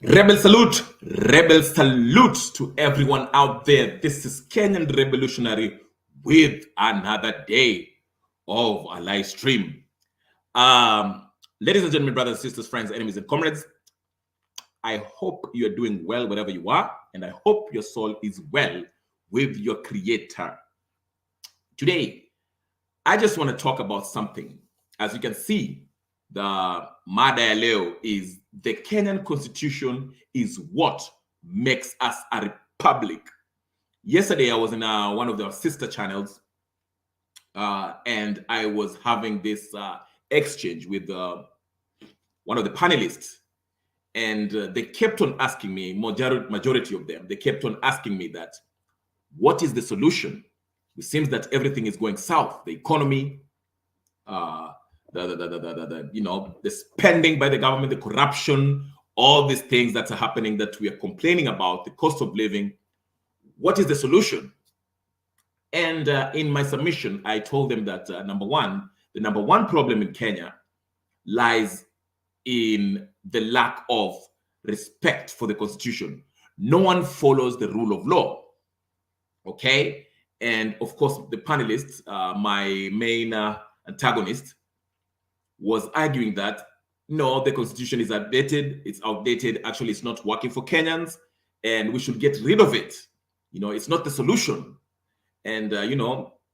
Rebel salute to everyone out there. This is Kenyan Revolutionary with another day of a live stream. Ladies and gentlemen, brothers, sisters, friends, enemies, and comrades, I hope you are doing well wherever you are, and I hope your soul is well with your Creator. Today, I just want to talk about something. As you can see, the Mada Leo is the Kenyan Constitution is what makes us a republic. Yesterday, I was in one of the sister channels, and I was having this exchange with one of the panelists, and they kept on asking me, majority of them, they kept on asking me that, what is the solution? It seems that everything is going south. The economy, the spending by the government, the corruption, all these things that are happening that we are complaining about, the cost of living. What is the solution? And in my submission, I told them that the number one problem in Kenya lies in the lack of respect for the Constitution. No one follows the rule of law. Okay? And of course, the panelists, my main antagonist, was arguing that no, the Constitution is outdated. It's outdated. Actually, it's not working for Kenyans, and we should get rid of it. It's not the solution. And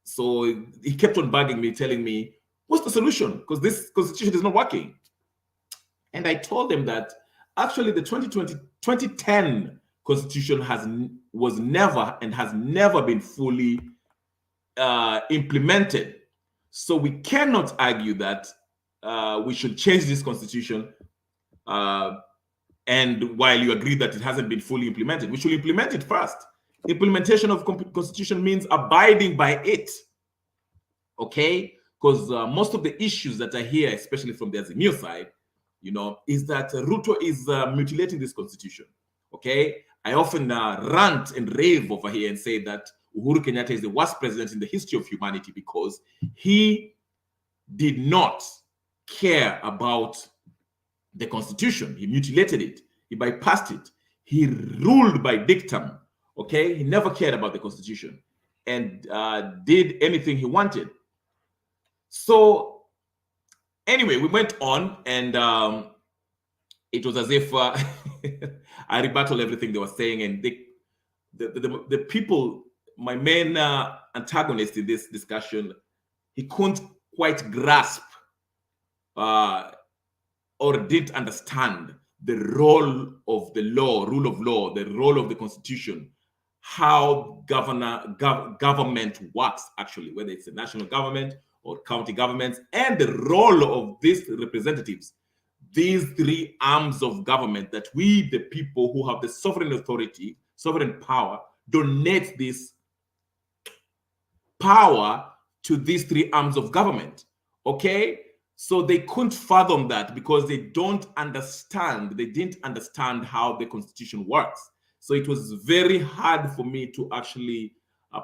so he kept on bugging me, telling me, "What's the solution? Because this Constitution is not working." And I told them that actually the 2010 Constitution was never and has never been fully implemented. So we cannot argue that we should change this Constitution, and while you agree that it hasn't been fully implemented, we should implement it first. Implementation of Constitution means abiding by it, okay? Because most of the issues that I hear, especially from the Azimio side, is that Ruto is mutilating this Constitution, okay? I often rant and rave over here and say that Uhuru Kenyatta is the worst president in the history of humanity because he did not care about the Constitution. He mutilated it. He bypassed it. He ruled by dictum. Okay, he never cared about the Constitution and did anything he wanted. So anyway, we went on, and it was as if I rebutted everything they were saying, and the people, my main antagonist in this discussion, he couldn't quite grasp or didn't understand the role of the law, rule of law, the role of the Constitution, how government works, actually, whether it's a national government or county governments, and the role of these representatives, these three arms of government that we, the people who have the sovereign authority, sovereign power, donate this power to these three arms of government, okay? So they couldn't fathom that because they didn't understand how the Constitution works. So it was very hard for me to actually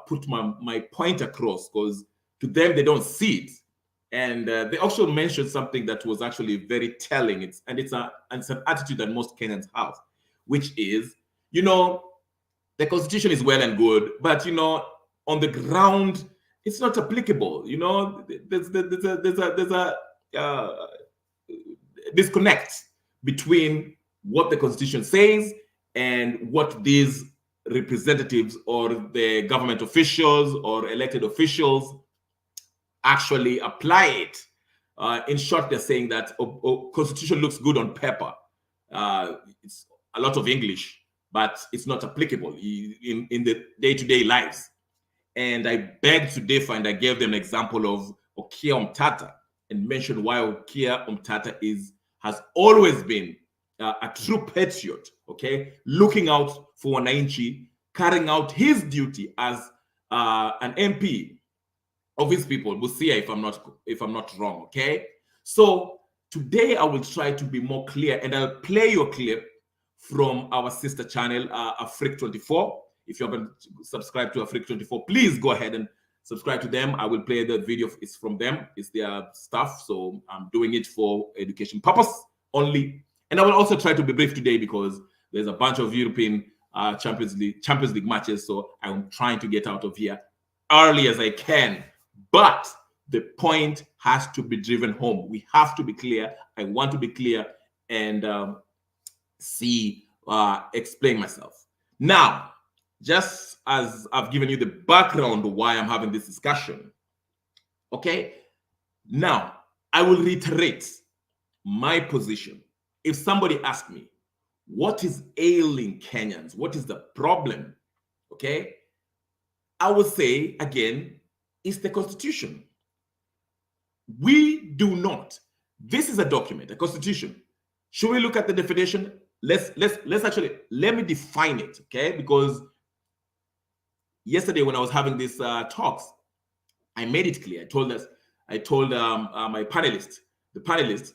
put my point across, because to them, they don't see it. And they also mentioned something that was actually very telling. It's an attitude that most Kenyans have, which is, the Constitution is well and good, but, on the ground, it's not applicable. There's a disconnect between what the Constitution says and what these representatives or the government officials or elected officials actually apply it. In short, they're saying that Constitution looks good on paper. It's a lot of English, but it's not applicable in the day-to-day lives. And I begged to differ, and I gave them an example of Okia Omtata and mentioned why Okia Omtata has always been a true patriot, okay? Looking out for Wananchi, carrying out his duty as an MP of his people, Busia, if I'm not wrong, okay? So today I will try to be more clear, and I'll play you a clip from our sister channel, Afrique24. If you haven't subscribed to Afrique24, please go ahead and subscribe to them. I will play the video. It's from them. It's their stuff. So I'm doing it for education purpose only. And I will also try to be brief today because There's a bunch of European Champions League matches, so I'm trying to get out of here early as I can. But the point has to be driven home. We have to be clear. I want to be clear and explain myself. Now, just as I've given you the background of why I'm having this discussion, okay? Now, I will reiterate my position. If somebody asks me, what is ailing Kenyans? What is the problem? Okay? I would say, again, it's the Constitution. We do not. This is a document, a Constitution. Should we look at the definition? Let me define it, okay? Because yesterday when I was having these talks, I made it clear. I told my panelists,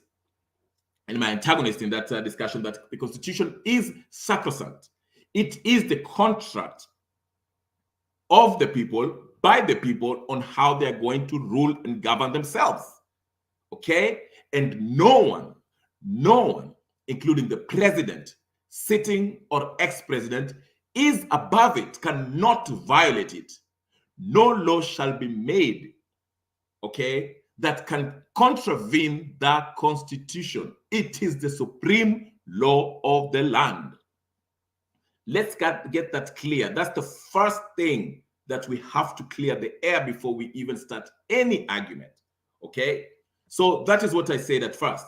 and my antagonist in that discussion, that the Constitution is sacrosanct. It is the contract of the people, by the people, on how they're going to rule and govern themselves. Okay? And no one, including the president, sitting or ex-president, is above it, cannot violate it. No law shall be made, okay, that can contravene the Constitution. It is the supreme law of the land. Let's get that clear. That's the first thing that we have to clear the air before we even start any argument, okay? So that is what I said at first.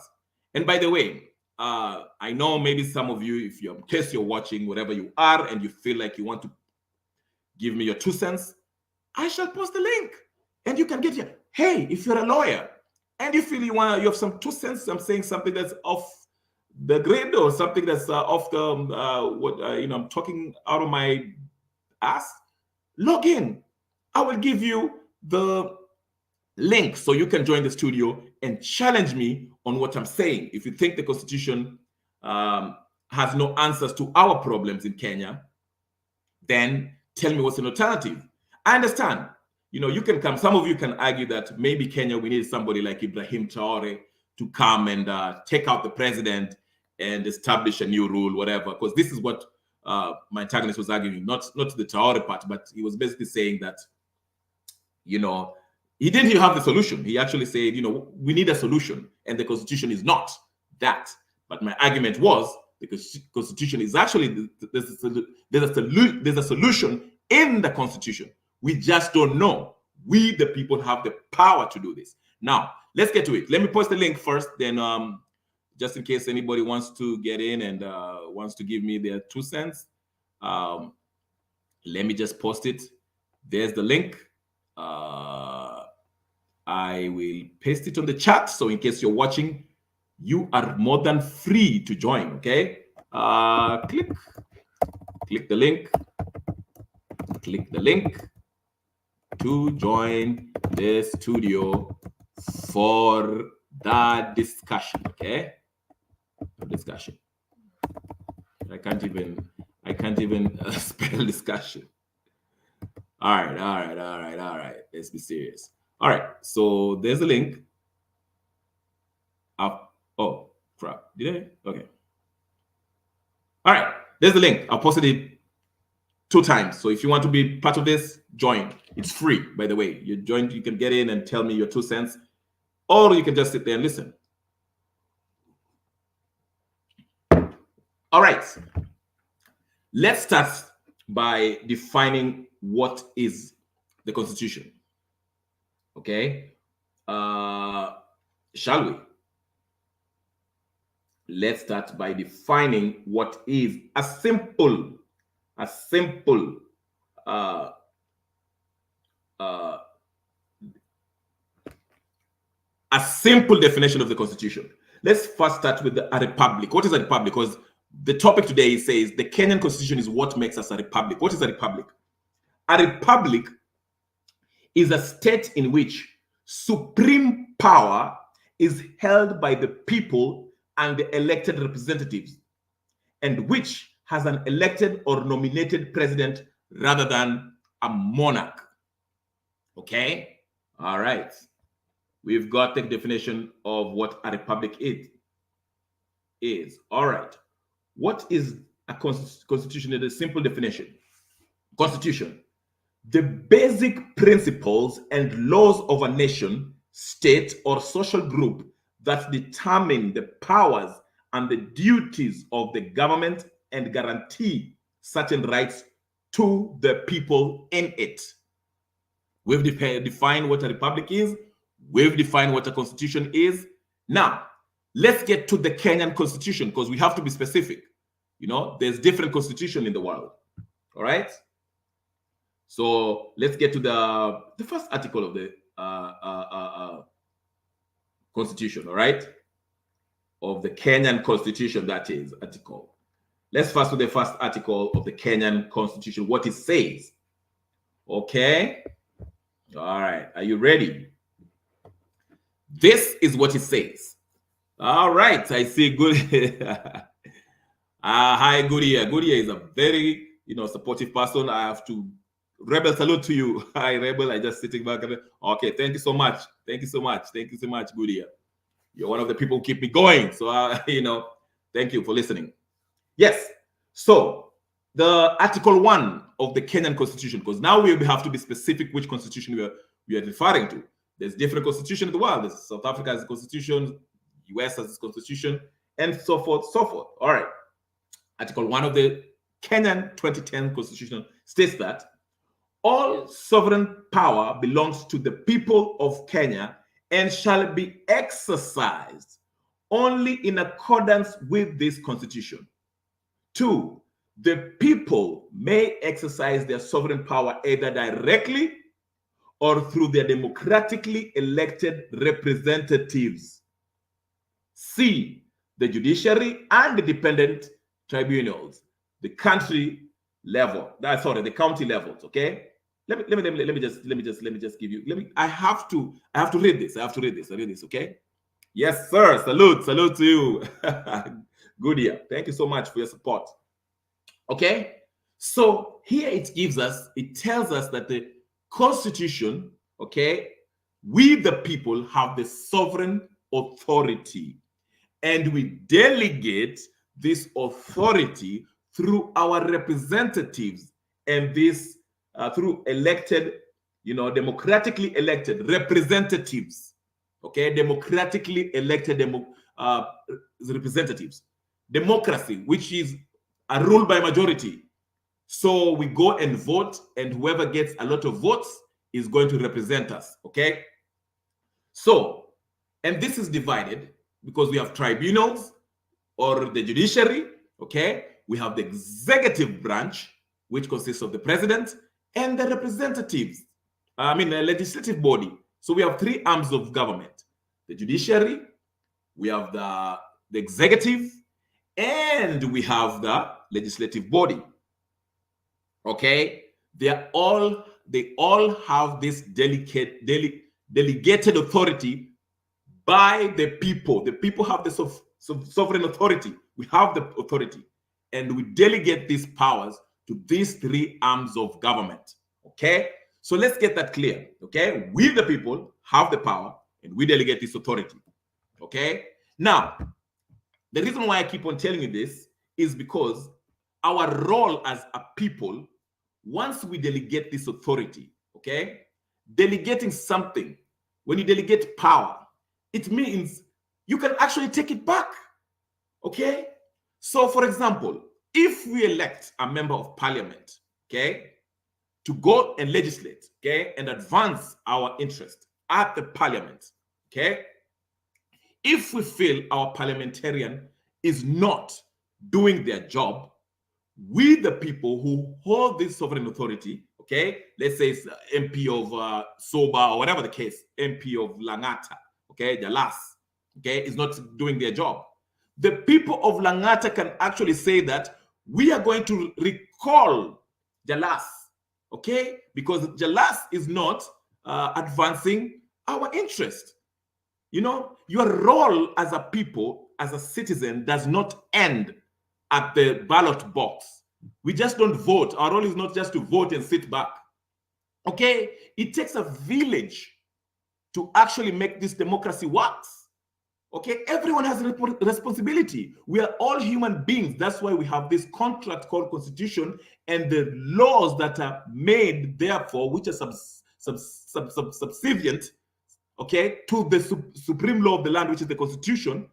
And by the way, I know maybe some of you, if you're in case you're watching, wherever you are, and you feel like you want to give me your 2 cents, I shall post the link and you can get here. Hey, if you're a lawyer and you feel you have some 2 cents, I'm saying something that's off the grid or something that's off the I'm talking out of my ass, log in. I will give you the link so you can join the studio and challenge me on what I'm saying. If you think the Constitution has no answers to our problems in Kenya, then tell me what's an alternative. I understand. You can come. Some of you can argue that maybe Kenya, we need somebody like Ibrahim Traore to come and take out the president and establish a new rule, whatever. Because this is what my antagonist was arguing, not the Traore part, but he was basically saying that, he didn't even have the solution. He actually said, we need a solution, and the Constitution is not that. But my argument was the Constitution is actually there's a solution in the Constitution. We just don't know. We, the people, have the power to do this. Now, let's get to it. Let me post the link first, then just in case anybody wants to get in and wants to give me their 2 cents. Let me just post it. There's the link. I will paste it on the chat. So in case you're watching, you are more than free to join, okay? Click the link. Click the link to join the studio for the discussion, okay? Discussion. I can't even spell discussion. All right. Let's be serious. All right, so there's a link. Oh, crap. Did I? Okay. All right, there's the link. I'll post it 2 times. So if you want to be part of this, join. It's free, by the way. You join, you can get in and tell me your 2 cents, or you can just sit there and listen. All right. Let's start by defining what is the Constitution. Okay, shall we? Let's start by defining what is a simple definition of the Constitution. Let's first start with a republic. What is a republic? Because the topic today says the Kenyan Constitution is what makes us a republic. What is a republic? A republic is a state in which supreme power is held by the people and the elected representatives, and which has an elected or nominated president rather than a monarch. Okay? All right. We've got the definition of what a republic is. All right. What is a constitution is a simple definition. Constitution: the basic principles and laws of a nation, state, or social group that determine the powers and the duties of the government and guarantee certain rights to the people in it. We've defined what a republic is. We've defined what a constitution is. Now, let's get to the Kenyan constitution, because we have to be specific. You know, there's different constitution in the world. All right? So let's get to the first article of the constitution, all right? Of the Kenyan constitution, that is article. Let's first do the first article of the Kenyan constitution, what it says. Okay? All right, are you ready? This is what it says. All right, I see good. Hi, Goodia. Goodia is a very, supportive person. I have to Rebel, salute to you. Hi, Rebel. I just sitting back. Okay, thank you so much. Thank you so much. Thank you so much, Goodia. You're one of the people who keep me going. So, thank you for listening. Yes. So, the Article 1 of the Kenyan Constitution, because now we have to be specific which constitution we are referring to. There's different constitutions in the world. There's South Africa has a constitution, US has its constitution, and so forth, so forth. All right. Article 1 of the Kenyan 2010 Constitution states that all sovereign power belongs to the people of Kenya and shall be exercised only in accordance with this constitution. 2, the people may exercise their sovereign power either directly or through their democratically elected representatives. C, the judiciary and the dependent tribunals, the county level. The county levels. Okay. Let me just give you. I have to read this. I read this. Okay. Yes, sir. Salute to you. Goodia. Thank you so much for your support. Okay. So here it tells us that the Constitution, okay, we the people have the sovereign authority, and we delegate this authority through our representatives, and this through elected, democratically elected representatives. Okay, democratically elected representatives. Democracy, which is a rule by majority. So we go and vote, and whoever gets a lot of votes is going to represent us. Okay. So, and this is divided because we have tribunals or the judiciary. Okay. We have the executive branch, which consists of the president and the representatives. The legislative body. So we have 3 arms of government: the judiciary, we have the executive, and we have the legislative body. Okay, they all have this delegated authority by the people. The people have the sovereign authority. We have the authority, and we delegate these powers to these 3 arms of government. Okay, so let's get that clear. Okay, we the people have the power, and we delegate this authority. Okay, now the reason why I keep on telling you this is because our role as a people, once we delegate this authority, okay, delegating something, when you delegate power, it means you can actually take it back. Okay, so for example, if we elect a member of parliament, okay, to go and legislate, okay, and advance our interest at the parliament, okay, if we feel our parliamentarian is not doing their job, we the people who hold this sovereign authority, okay, let's say it's MP of Soba or whatever the case, MP of Langata, okay, Jalas, okay, is not doing their job. The people of Langata can actually say that we are going to recall Jalas, okay, because Jalas is not advancing our interest. Your role as a people, as a citizen, does not end at the ballot box. We just don't vote. Our role is not just to vote and sit back. Okay, it takes a village to actually make this democracy work. Okay, everyone has a responsibility. We are all human beings. That's why we have this contract called constitution, and the laws that are made, therefore, which are subservient, okay, to the supreme law of the land, which is the constitution,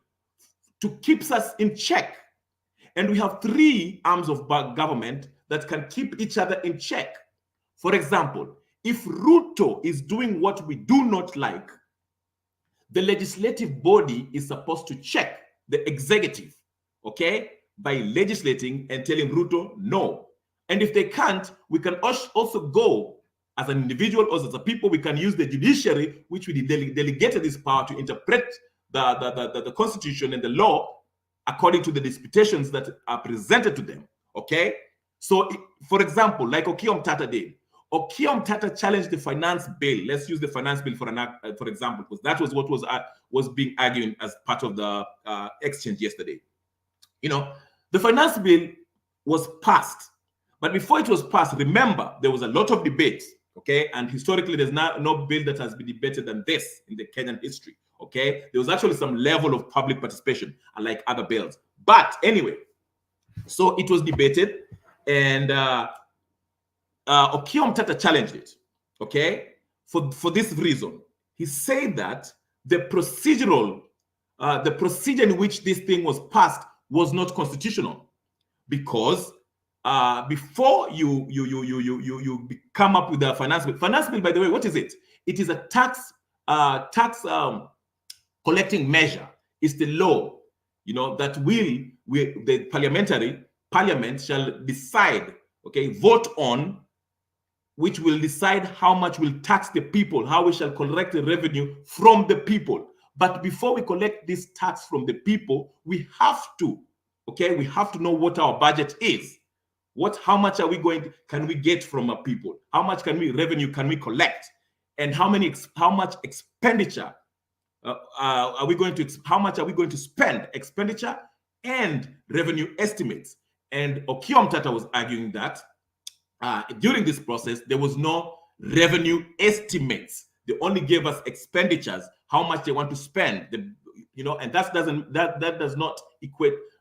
to keep us in check. And we have three arms of government that can keep each other in check. For example, if Ruto is doing what we do not like, the legislative body is supposed to check the executive, okay, by legislating and telling Ruto no. And if they can't, we can also go as an individual or as a people, we can use the judiciary, which we delegated this power to interpret the constitution and the law according to the disputations that are presented to them, okay? So, for example, like Okiya Omtatah did, Okiya Omtatah challenged the finance bill. Let's use the finance bill for example, because that was what was being argued as part of the exchange yesterday. You know, the finance bill was passed, but before it was passed, remember, there was a lot of debate, okay? And historically, there's no bill that has been debated than this in the Kenyan history, okay? There was actually some level of public participation, unlike other bills. But anyway, so it was debated, and Okiya Omtatah challenged it, okay? For this reason, he said that the procedure in which this thing was passed was not constitutional, because before you come up with a finance bill, by the way, what is it? It is a tax collecting measure. It's the law, you know, that the parliament shall decide, okay, vote on, which will decide how much will tax the people, how we shall collect the revenue from the people. But before we collect this tax from the people, we have to know what our budget is. How much can we get from our people? How much revenue can we collect? And how much expenditure how much are we going to spend? Expenditure and revenue estimates. And Okiya Omtatah was arguing that during this process, there was no revenue estimates. They only gave us expenditures, how much they want to spend, and that does not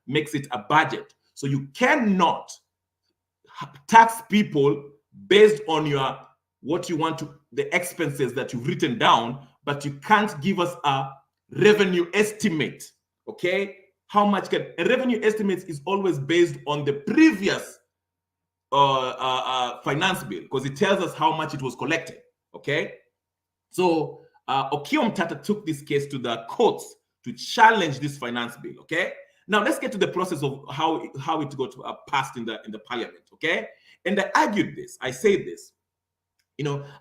makes it a budget. So you cannot tax people based on the expenses that you've written down, but you can't give us a revenue estimate, okay? A revenue estimate is always based on the previous finance bill, because it tells us how much it was collected, okay? So Okiya Omtatah took this case to the courts to challenge this finance bill, okay? Now let's get to the process of how it got passed in the parliament, okay? And I say this,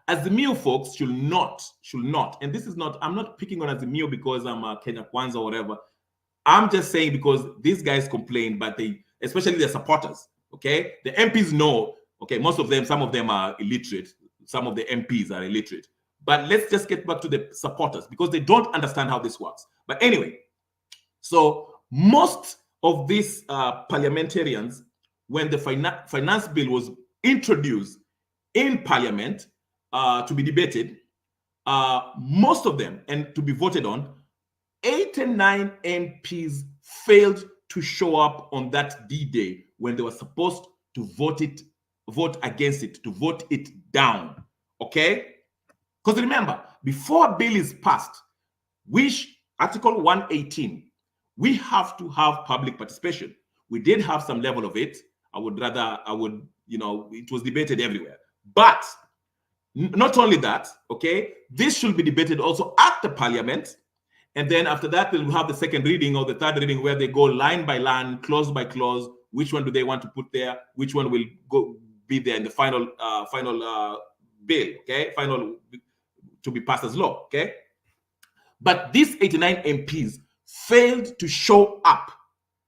Azimio folks should not, and this is not, I'm not picking on Azimio because I'm a Kenya Kwanza or whatever. I'm just saying because these guys complain, but especially their supporters, okay? The MPs know, okay, some of them are illiterate. Some of the MPs are illiterate. But let's just get back to the supporters because they don't understand how this works. But anyway, so most of these parliamentarians, when the finance bill was introduced in parliament to be debated, most of them, and to be voted on, 89 MPs failed to show up on that D-Day when they were supposed to vote against it, to vote it down, okay? Because remember, before a bill is passed, Article 118, we have to have public participation. We did have some level of it. It was debated everywhere. But not only that, okay, this should be debated also at the parliament. And then after that, we'll have the second reading or the third reading where they go line by line, clause by clause. Which one do they want to put there? Which one will be there in the final bill, okay? Final to be passed as law, okay? But these 89 MPs failed to show up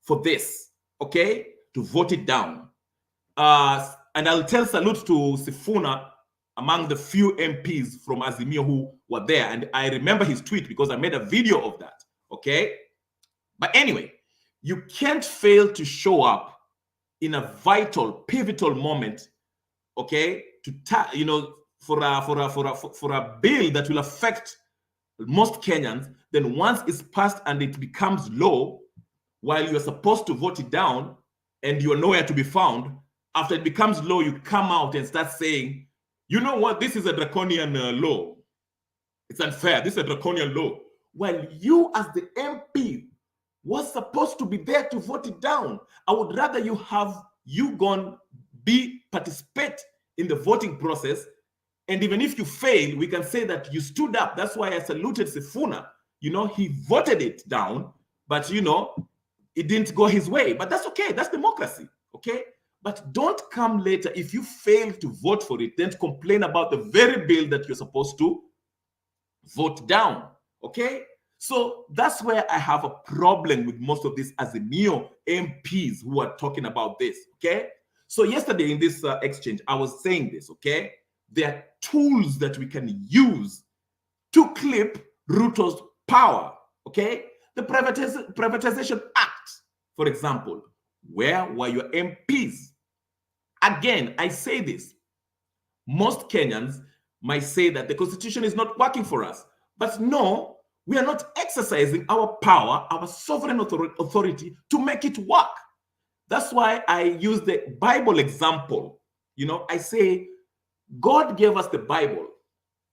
for this, okay, to vote it down. And I'll tell salute to Sifuna, among the few MPs from Azimio who were there. And I remember his tweet because I made a video of that, okay? But anyway, you can't fail to show up in a vital, pivotal moment, okay, for a bill that will affect most Kenyans, then once it's passed and it becomes law, while you're supposed to vote it down and you're nowhere to be found, after it becomes law, you come out and start saying, you know what, this is a draconian law. It's unfair. This is a draconian law. Well, you as the MP was supposed to be there to vote it down. I would rather you gone participate in the voting process. And even if you fail, we can say that you stood up. That's why I saluted Sifuna. He voted it down, but it didn't go his way. But that's okay. That's democracy. Okay. But don't come later if you fail to vote for it, then complain about the very bill that you're supposed to vote down. Okay. So that's where I have a problem with most of these Azimio MPs who are talking about this. Okay. So yesterday in this exchange, I was saying this. Okay. There are tools that we can use to clip Ruto's power. Okay. The Privatization Act, for example. Where were your MPs? Again, I say this. Most Kenyans might say that the constitution is not working for us. But no, we are not exercising our power, our sovereign authority to make it work. That's why I use the Bible example. I say God gave us the Bible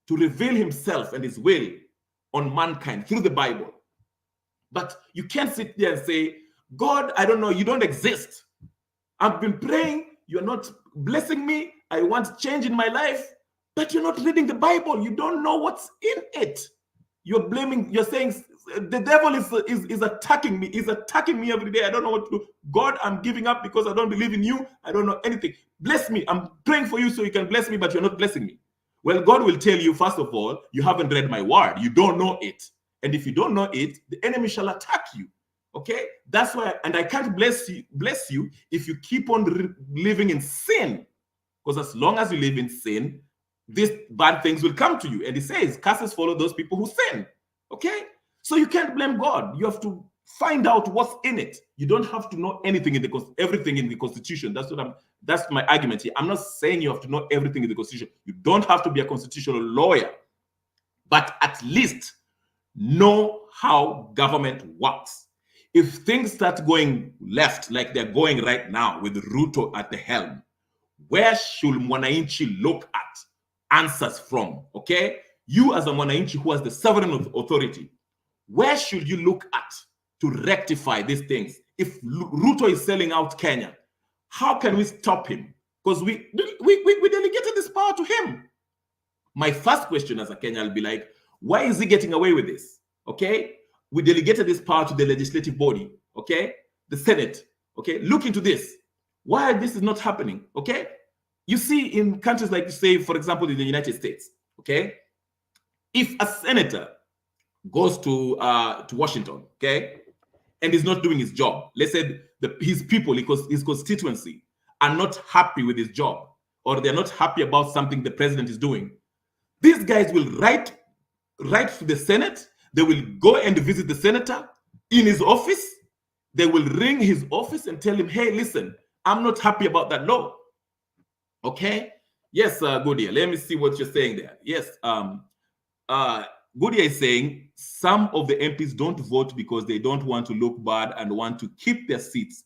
to reveal himself and his will on mankind through the Bible. But you can't sit there and say, God, I don't know, you don't exist. I've been praying, you're not blessing me, I want change in my life, but you're not reading the Bible. You don't know what's in it. You're saying the devil is attacking me. He's attacking me every day. I don't know what to do. God, I'm giving up because I don't believe in you. I don't know anything. Bless me. I'm praying for you so you can bless me, but you're not blessing me. Well, God will tell you, first of all, you haven't read my word. You don't know it. And if you don't know it, the enemy shall attack you. Okay, that's why, and I can't bless you if you keep on living in sin, because as long as you live in sin, these bad things will come to you. And it says, curses follow those people who sin. Okay, so you can't blame God. You have to find out what's in it. You don't have to know anything everything in the Constitution. That's my argument here. I'm not saying you have to know everything in the Constitution. You don't have to be a constitutional lawyer, but at least know how government works. If things start going left, like they're going right now with Ruto at the helm, where should Mwananchi look at answers from? Okay, you as a Mwananchi who has the sovereign authority, where should you look at to rectify these things? If Ruto is selling out Kenya, how can we stop him? Because we delegated this power to him. My first question as a Kenyan will be like, why is he getting away with this? Okay, we delegated this power to the legislative body, okay, the Senate. Okay, look into this. Why this is not happening? Okay, you see in countries like, say, for example, in the United States, okay, if a senator goes to Washington, okay, and is not doing his job, let's say his people, his constituency, are not happy with his job, or they're not happy about something the president is doing, these guys will write to the Senate. They will go and visit the senator in his office. They will ring his office and tell him, hey, listen, I'm not happy about that law. Okay? Yes, Goodyear, let me see what you're saying there. Yes, Goodyear is saying some of the MPs don't vote because they don't want to look bad and want to keep their seats.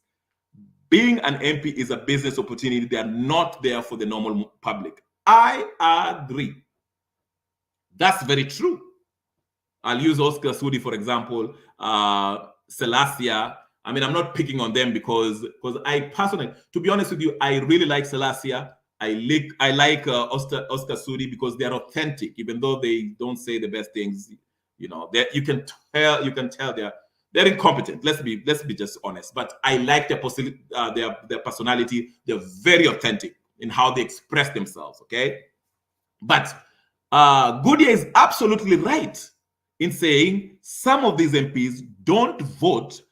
Being an MP is a business opportunity. They are not there for the normal public. I agree. That's very true. I'll use Oscar Sudi, for example, Selassie. I mean, I'm not picking on them because I personally, to be honest with you, I really like Selassie. I like Oscar Sudi because they're authentic, even though they don't say the best things. You can tell they're incompetent. Let's be just honest. But I like their personality. They're very authentic in how they express themselves. Okay, but Goodyear is absolutely right in saying some of these MPs don't vote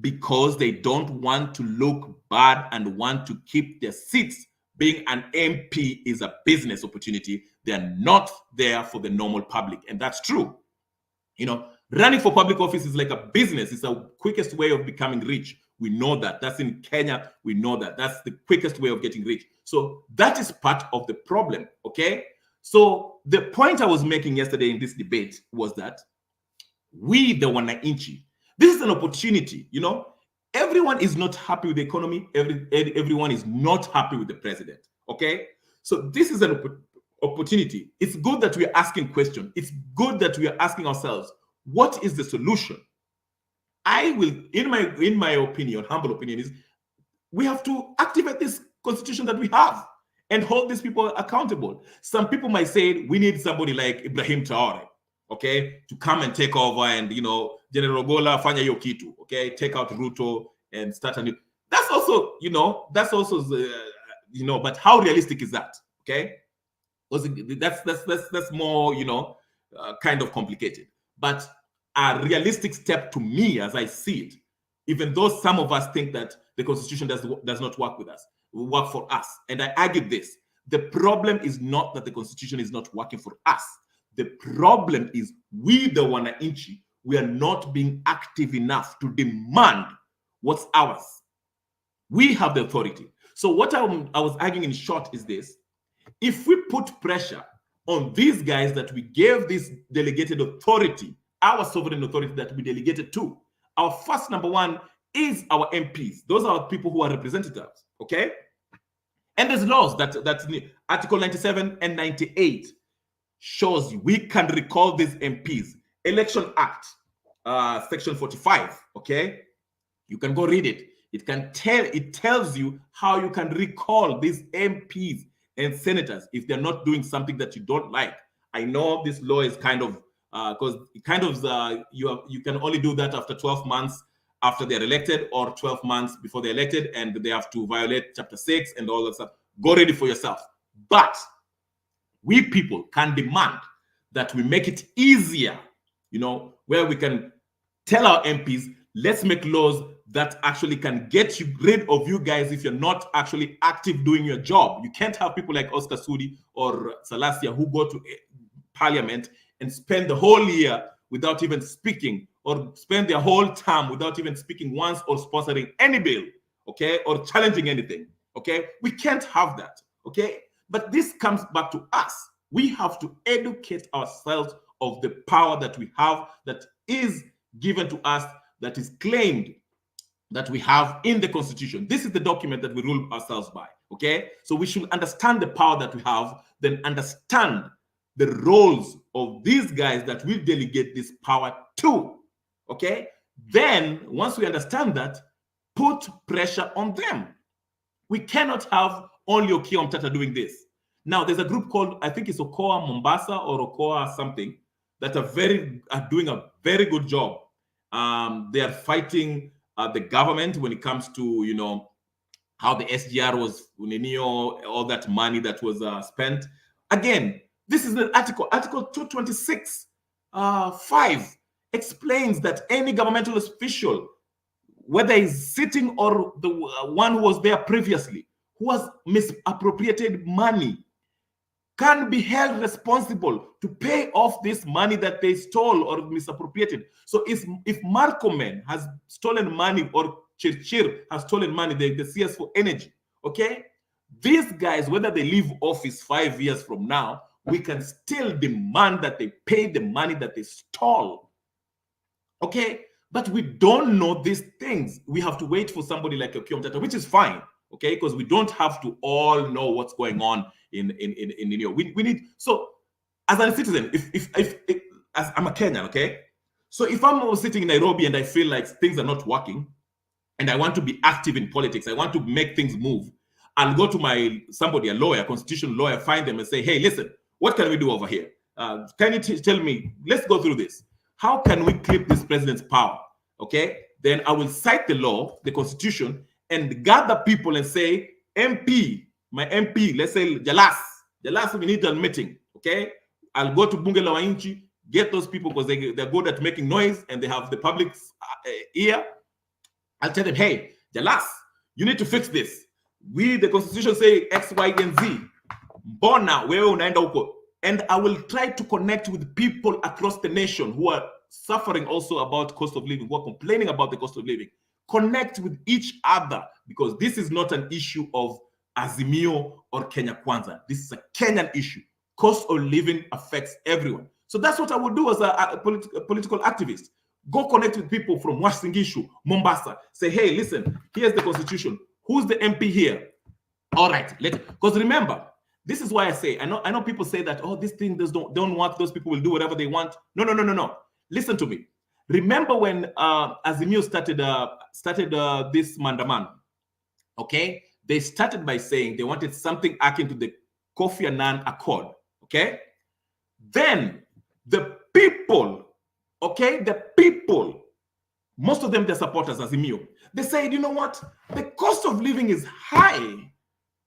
because they don't want to look bad and want to keep their seats. Being an MP is a business opportunity. They're not there for the normal public. And that's true. Running for public office is like a business. It's the quickest way of becoming rich. We know that. That's in Kenya. We know that. That's the quickest way of getting rich. So that is part of the problem. Okay. So the point I was making yesterday in this debate was that we, the wananchi, this is an opportunity. Everyone is not happy with the economy. Everyone is not happy with the president. Okay, so this is an opportunity. It's good that we are asking questions. It's good that we are asking ourselves, what is the solution? I will, in my opinion, humble opinion, is we have to activate this constitution that we have and hold these people accountable. Some people might say we need somebody like Ibrahim Traore, okay, to come and take over, and General Gola fanya hiyo kitu, okay, take out Ruto and start a new. That's also, but how realistic is that? Okay, that's more, kind of complicated. But a realistic step to me, as I see it, even though some of us think that the constitution does not work for us, and I argue this: the problem is not that the constitution is not working for us. The problem is we, the wananchi, we are not being active enough to demand what's ours. We have the authority. So what I was arguing in short is this: if we put pressure on these guys that we gave this delegated authority, our sovereign authority that we delegated to, our first number one is our MPs. Those are people who are representatives, okay? And there's laws that Article 97 and 98 shows you we can recall these MPs. Election Act, Section 45, okay? You can go read it. It tells you how you can recall these MPs and senators if they're not doing something that you don't like. I know this law is kind of because you can only do that after 12 months after they're elected, or 12 months before they're elected, and they have to violate Chapter 6 and all that stuff. Go ready for yourself. But we people can demand that we make it easier, where we can tell our MPs, let's make laws that actually can get you rid of you guys if you're not actually active doing your job. You can't have people like Oscar Sudi or Salasia who go to parliament and spend the whole year without even speaking, or spend their whole term without even speaking once or sponsoring any bill, okay, or challenging anything, okay? We can't have that, okay? But this comes back to us. We have to educate ourselves of the power that we have, that is given to us, that is claimed that we have in the Constitution. This is the document that we rule ourselves by, okay? So we should understand the power that we have, then understand the roles of these guys that we delegate this power to, okay? Then, once we understand that, put pressure on them. We cannot have only Okiya Mtata doing this. Now, there's a group called, I think it's Okoa Mombasa or Okoa something, that are doing a very good job. They are fighting the government when it comes to, how the SGR was, all that money that was spent. Again, this is an article 226, 5, explains that any governmental official, whether he's sitting or the one who was there previously, who has misappropriated money, can be held responsible to pay off this money that they stole or misappropriated. So if Marcomen has stolen money, or Chirchir has stolen money, the CS for Energy, okay? These guys, whether they leave office 5 years from now, we can still demand that they pay the money that they stole, okay? But we don't know these things. We have to wait for somebody like Okiya Mtata, which is fine, okay? Because we don't have to all know what's going on in we need. So as a citizen, if as I'm a Kenyan, okay? So if I'm sitting in Nairobi and I feel like things are not working and I want to be active in politics, I want to make things move, I'll go to a lawyer, constitutional lawyer, find them and say, hey, listen, what can we do over here? Can you tell me, let's go through this. How can we clip this president's power? Okay, then I will cite the law, the constitution, and gather people and say, my MP, let's say Jalas, we need a meeting, okay? I'll go to Bunge la Wananchi, get those people because they're good at making noise and they have the public's ear. I'll tell them, hey, Jalas, you need to fix this. We, the constitution, say X, Y, and Z. Mbona wewe unaenda huko? And I will try to connect with people across the nation who are suffering also about cost of living, who are complaining about the cost of living. Connect with each other, because this is not an issue of Azimio or Kenya Kwanza. This is a Kenyan issue. Cost of living affects everyone. So that's what I would do as a political activist. Go connect with people from Wasingishu, Mombasa. Say, hey, listen, here's the constitution. Who's the MP here? All right, because remember, this is why I say, I know people say that, oh, this thing don't work, those people will do whatever they want. No. Listen to me. Remember when Azimio started this Mandaman, okay? They started by saying they wanted something akin to the Kofi Annan Accord, okay? Then the people, okay, most of them, their supporters, Azimio, they said, you know what? The cost of living is high.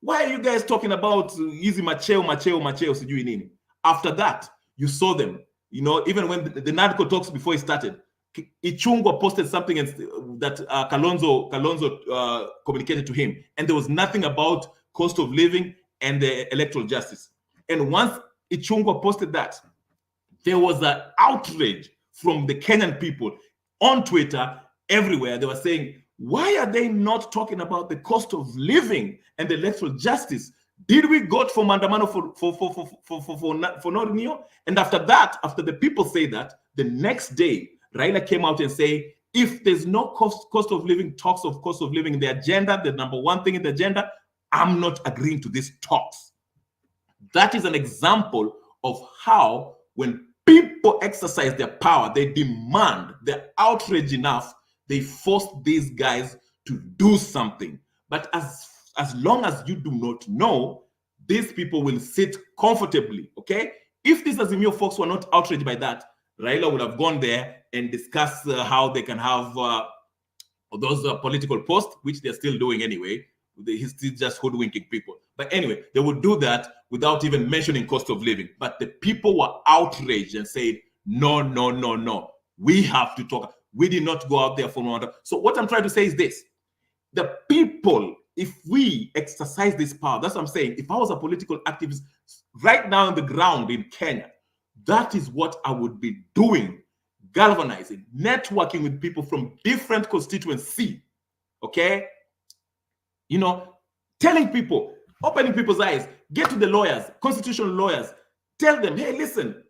Why are you guys talking about easy macheo, sijui nini? After that, you saw them, you know, even when the NADCO talks before it started, Ichungwa posted something that Kalonzo communicated to him, and there was nothing about cost of living and the electoral justice. And once Ichungwa posted that, there was an outrage from the Kenyan people on Twitter, everywhere. They were saying, why are they not talking about the cost of living and the electoral justice? Did we go for Mandamano for no renewal? And after that, after the people say that, the next day, Raila came out and say, if there's no cost of living, talks of cost of living in the agenda, the number one thing in the agenda, I'm not agreeing to these talks. That is an example of how when people exercise their power, they demand, they're outraged enough, they force these guys to do something. But as long as you do not know, these people will sit comfortably, okay? If these Azimio folks were not outraged by that, Raila would have gone there and discussed how they can have those political posts, which they're still doing anyway. He's still just hoodwinking people. But anyway, they would do that without even mentioning cost of living. But the people were outraged and said, no. We have to talk. We did not go out there for one another. So what I'm trying to say is this. The people, if we exercise this power, that's what I'm saying. If I was a political activist right now on the ground in Kenya, that is what I would be doing. Galvanizing, networking with people from different constituencies, okay? You know, telling people, opening people's eyes, get to the lawyers, constitutional lawyers, tell them, hey, listen,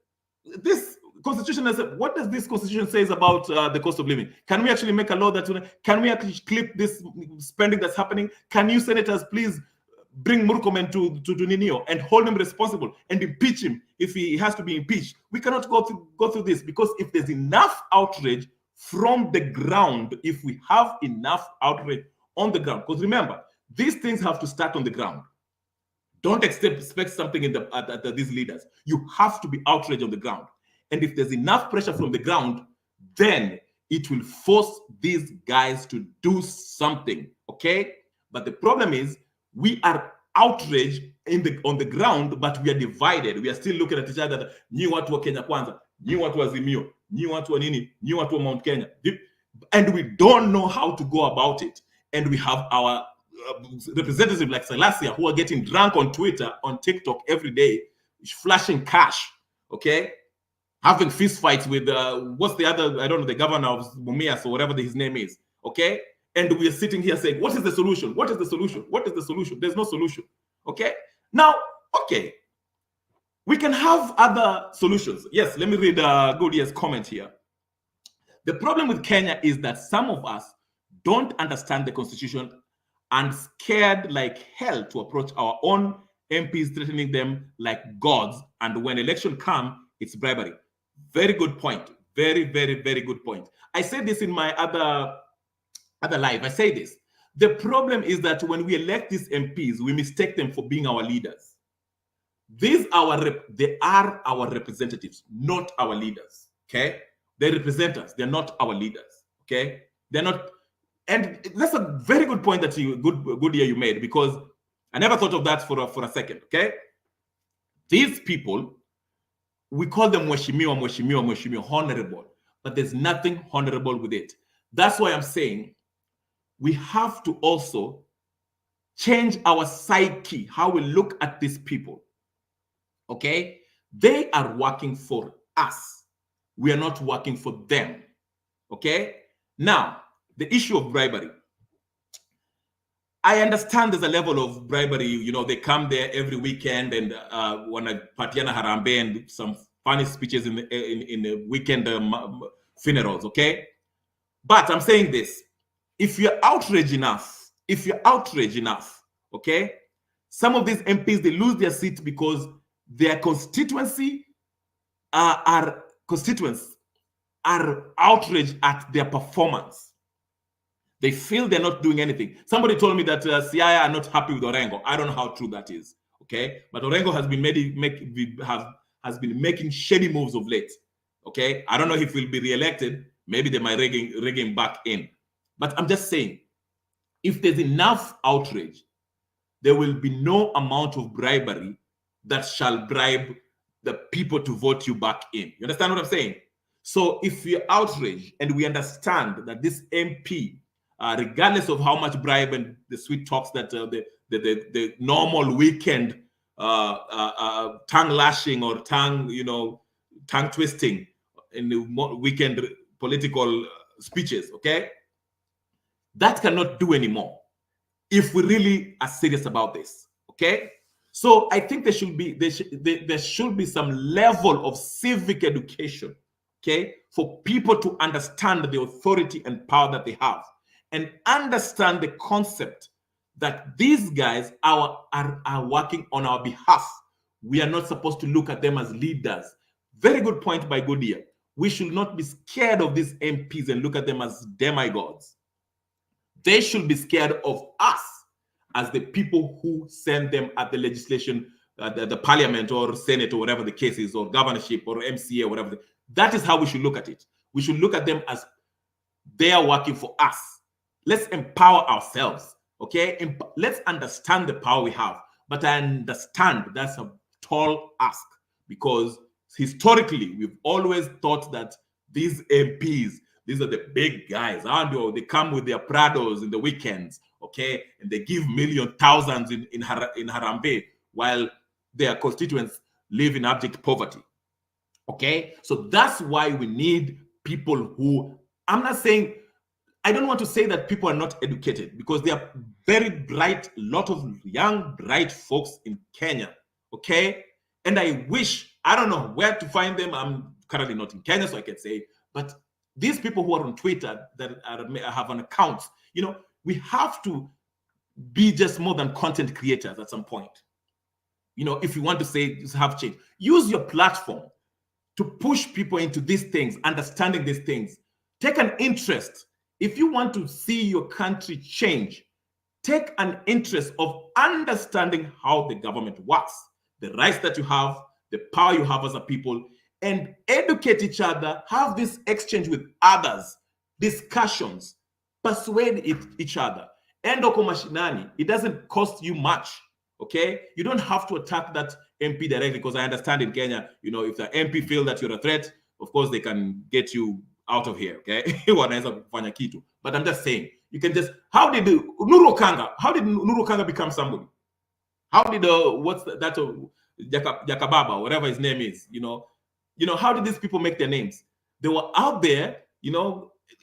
this constitution, what does this constitution say about the cost of living? Can we actually make a law that, can we actually clip this spending that's happening? Can you senators please bring Murkomen to Ninio and hold him responsible and impeach him if he has to be impeached? We cannot go through this, because if there's enough outrage from the ground, if we have enough outrage on the ground, because remember, these things have to start on the ground. Don't expect something at these leaders. You have to be outraged on the ground. And if there's enough pressure from the ground, then it will force these guys to do something, okay? But the problem is, we are outraged on the ground, but we are divided. We are still looking at each other. Nyi watu wa Kenya Kwanza, nyi watu wa Azimio, nyi watu wa nini, nyi watu wa Mount Kenya. And we don't know how to go about it. And we have our representatives like Salasia who are getting drunk on Twitter, on TikTok every day, flashing cash, okay? Having fist fights with, what's the other, I don't know, the governor of Mumias or whatever his name is, okay? And we are sitting here saying, what is the solution? What is the solution? What is the solution? There's no solution, okay? Now, okay, we can have other solutions. Yes, let me read Godia's comment here. The problem with Kenya is that some of us don't understand the constitution and scared like hell to approach our own MPs, threatening them like gods. And when election come, it's bribery. Very good point. Very, very, very good point. I said this in my other live. I say this. The problem is that when we elect these MPs, we mistake them for being our leaders. They are our representatives, not our leaders. Okay? They represent us. They're not our leaders. Okay? They're not. And that's a very good point that good year you made, because I never thought of that for a second. Okay? These people, we call them mweshimiwa, honorable, but there's nothing honorable with it. That's why I'm saying we have to also change our psyche, how we look at these people. Okay? They are working for us. We are not working for them. Okay? Now, the issue of bribery. I understand there's a level of bribery. You know, they come there every weekend and want to Patiana Harambe and some funny speeches in the weekend funerals, okay? But I'm saying this. If you're outraged enough, okay, some of these MPs, they lose their seats because their constituents are outraged at their performance. They feel they're not doing anything. Somebody told me that Siaya are not happy with Orengo. I don't know how true that is, okay? But Orengo has been making shady moves of late, okay? I don't know if he'll be re-elected. Maybe they might rig him back in. But I'm just saying, if there's enough outrage, there will be no amount of bribery that shall bribe the people to vote you back in. You understand what I'm saying? So if we're outraged and we understand that this MP, regardless of how much bribe and the sweet talks that the normal weekend tongue lashing or tongue twisting in the weekend political speeches, okay, that cannot do anymore if we really are serious about this, okay? So I think there should be some level of civic education, okay, for people to understand the authority and power that they have and understand the concept that these guys are working on our behalf. We are not supposed to look at them as leaders. Very good point by Goodyear. We should not be scared of these MPs and look at them as demigods. They should be scared of us as the people who send them at the legislation, the parliament or senate or whatever the case is, or governorship or MCA or whatever. That is how we should look at it. We should look at them as they are working for us. Let's empower ourselves, okay? Let's understand the power we have. But I understand that's a tall ask because historically, we've always thought that these MPs, these are the big guys. They come with their Prados in the weekends, okay? And they give thousands in Harambe while their constituents live in abject poverty, okay? So that's why we need people who, I don't want to say that people are not educated because they are very bright, lot of young, bright folks in Kenya, okay? And I wish, I don't know where to find them. I'm currently not in Kenya, so I can say, but these people who are on Twitter that have an account, we have to be just more than content creators at some point. If you want to say have change, use your platform to push people into these things, understanding these things. Take an interest. If you want to see your country change, take an interest of understanding how the government works, the rights that you have, the power you have as a people, and educate each other, have this exchange with others, discussions, persuade each other. Endoko mashinani, it doesn't cost you much, okay? You don't have to attack that MP directly because I understand in Kenya, if the MP feel that you're a threat, of course they can get you out of here, okay? But I'm just saying, you can just, how did Nuru Kanga become somebody? How did Jakababa, whatever his name is, how did these people make their names? They were out there, and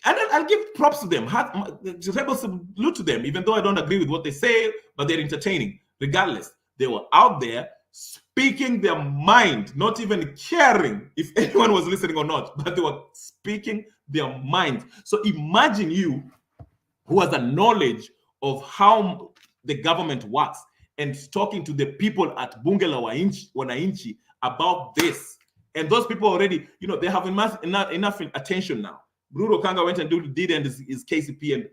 I'll give props to them. Rebels salute to them, even though I don't agree with what they say, but they're entertaining. Regardless, they were out there speaking their mind, not even caring if anyone was listening or not, but they were speaking their mind. So imagine you who has a knowledge of how the government works and talking to the people at Bunge la Wananchi about this. And those people already, they have enough attention now. Bruno Kanga went and did his KCP, and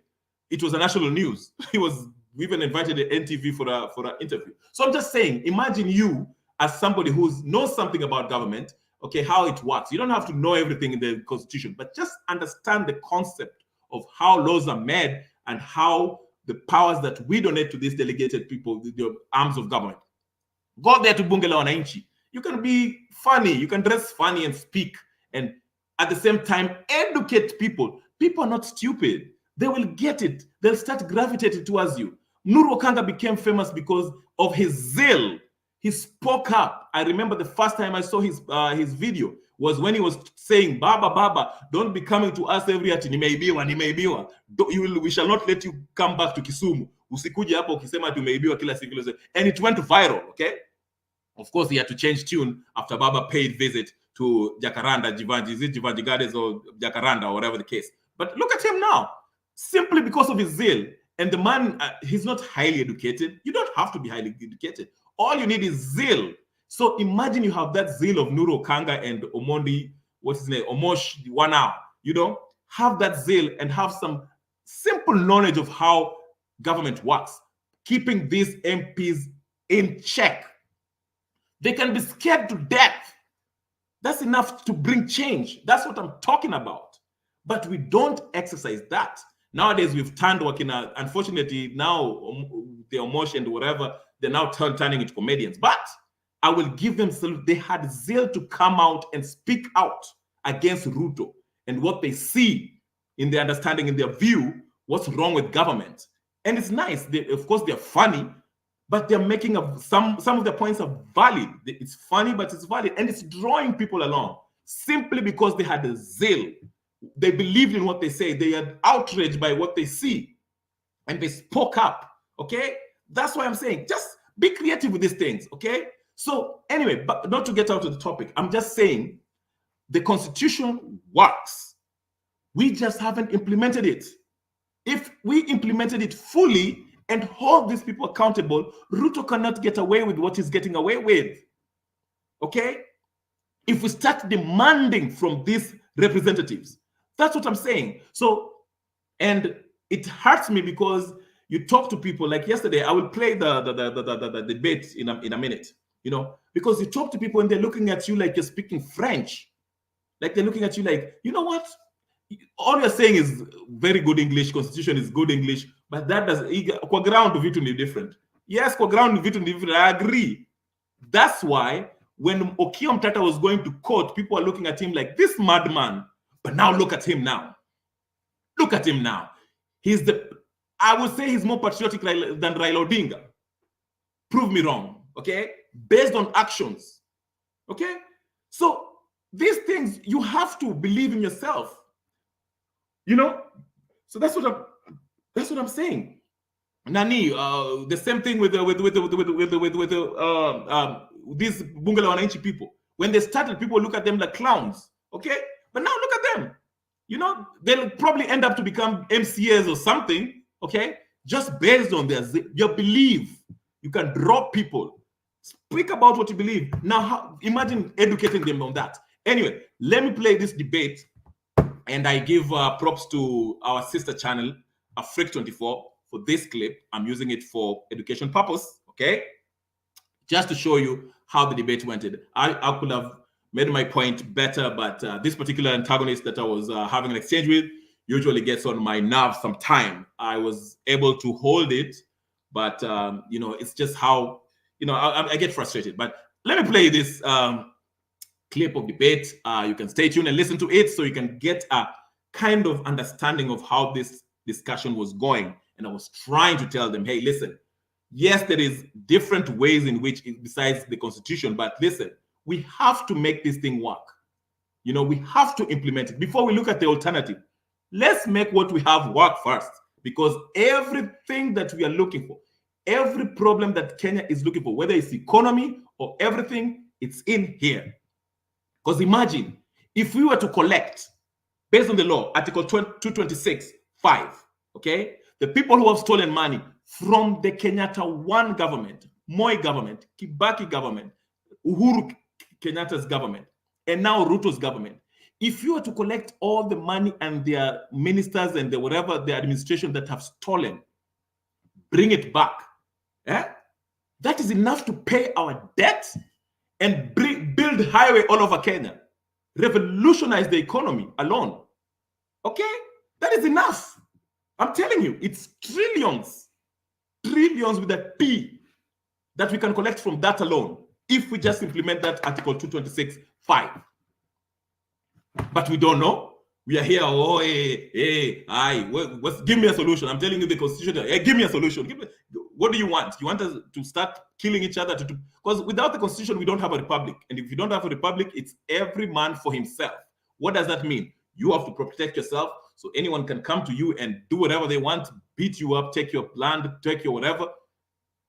it was a national news. He was even invited to NTV for an interview. So I'm just saying, imagine you as somebody who knows something about government, okay, how it works. You don't have to know everything in the constitution, but just understand the concept of how laws are made and how the powers that we donate to these delegated people, the arms of government. Go there to Bunge la Wananchi. You can be funny, you can dress funny and speak, and at the same time, educate people. People are not stupid. They will get it. They'll start gravitating towards you. Nuru Okanga became famous because of his zeal. He spoke up. I remember the first time I saw his video was when he was saying, Baba, don't be coming to us every ati nimeibiwa. We shall not let you come back to Kisumu. Usikuje hapo ukisema tumeibiwa kila siku. And it went viral, okay? Of course, he had to change tune after Baba paid visit to Jacaranda, Jivanji, is it Jivanji Gardens or Jacaranda, or whatever the case. But look at him now, simply because of his zeal. And the man, he's not highly educated. You don't have to be highly educated. All you need is zeal. So imagine you have that zeal of Nuru Kanga and Omondi, what's his name, Omosh Wanao, you know, have that zeal and have some simple knowledge of how government works, keeping these MPs in check. They can be scared to death. That's enough to bring change. That's what I'm talking about. But we don't exercise that. Nowadays, we've turned working out. Unfortunately, now the Omosh and whatever, they're now turning into comedians. But I will give them salute. They had zeal to come out and speak out against Ruto and what they see in their understanding, in their view, what's wrong with government. And it's nice. Of course, they're funny, but they're making some of the points are valid. It's funny, but it's valid. And it's drawing people along simply because they had a zeal. They believed in what they say. They are outraged by what they see. And they spoke up, okay? That's why I'm saying, just be creative with these things, okay? So anyway, but not to get out of the topic, I'm just saying the Constitution works. We just haven't implemented it. If we implemented it fully and hold these people accountable, Ruto cannot get away with what he's getting away with. Okay? If we start demanding from these representatives, that's what I'm saying. So, and it hurts me because you talk to people like yesterday. I will play the debate in a minute, you know, because you talk to people and they're looking at you like you're speaking French. Like they're looking at you like, you know what? All you're saying is very good English, Constitution is good English, but that does kwa ground vitu ni different. Yes, kwa ground vitu ni different. I agree. That's why when Okiya Mtata was going to court, people are looking at him like this madman. But now look at him now. Look at him now. I would say he's more patriotic than Raila Odinga. Prove me wrong, okay? Based on actions, okay? So these things, you have to believe in yourself. You know, so that's what I'm saying. Nani, the same thing with these Bunga la Wananchi people. When they started, people look at them like clowns. Okay, but now look at them. You know, they'll probably end up to become MCAs or something. Okay, just based on your belief, you can drop people. Speak about what you believe. Now, imagine educating them on that. Anyway, let me play this debate. And I give props to our sister channel, Afrique24, for this clip. I'm using it for education purpose, okay? Just to show you how the debate went. I could have made my point better, but this particular antagonist that I was having an exchange with usually gets on my nerves sometime. I was able to hold it, but, you know, it's just how, you know, I get frustrated. But let me play this clip of debate. You can stay tuned and listen to it so you can get a kind of understanding of how this discussion was going. And I was trying to tell them, hey, listen, yes, there is different ways in which besides the Constitution, but listen, we have to make this thing work. You know, we have to implement it before we look at the alternative. Let's make what we have work first, because everything that we are looking for, every problem that Kenya is looking for, whether it's economy or everything, it's in here. Because imagine if we were to collect, based on the law, Article 226(5), okay, the people who have stolen money from the Kenyatta 1 government, Moi government, Kibaki government, Uhuru Kenyatta's government, and now Ruto's government, if you were to collect all the money and their ministers and the whatever the administration that have stolen, bring it back, that is enough to pay our debt and build highway all over Kenya, revolutionize the economy alone. Okay, that is enough. I'm telling you, it's trillions with a P that we can collect from that alone if we just implement that Article 226(5). But we don't know. We are here. Oh, give me a solution. I'm telling you, the Constitution. Hey, give me a solution. What do you want? You want us to start killing each other? Because without the Constitution, we don't have a republic. And if you don't have a republic, it's every man for himself. What does that mean? You have to protect yourself So anyone can come to you and do whatever they want, beat you up, take your land, take your whatever.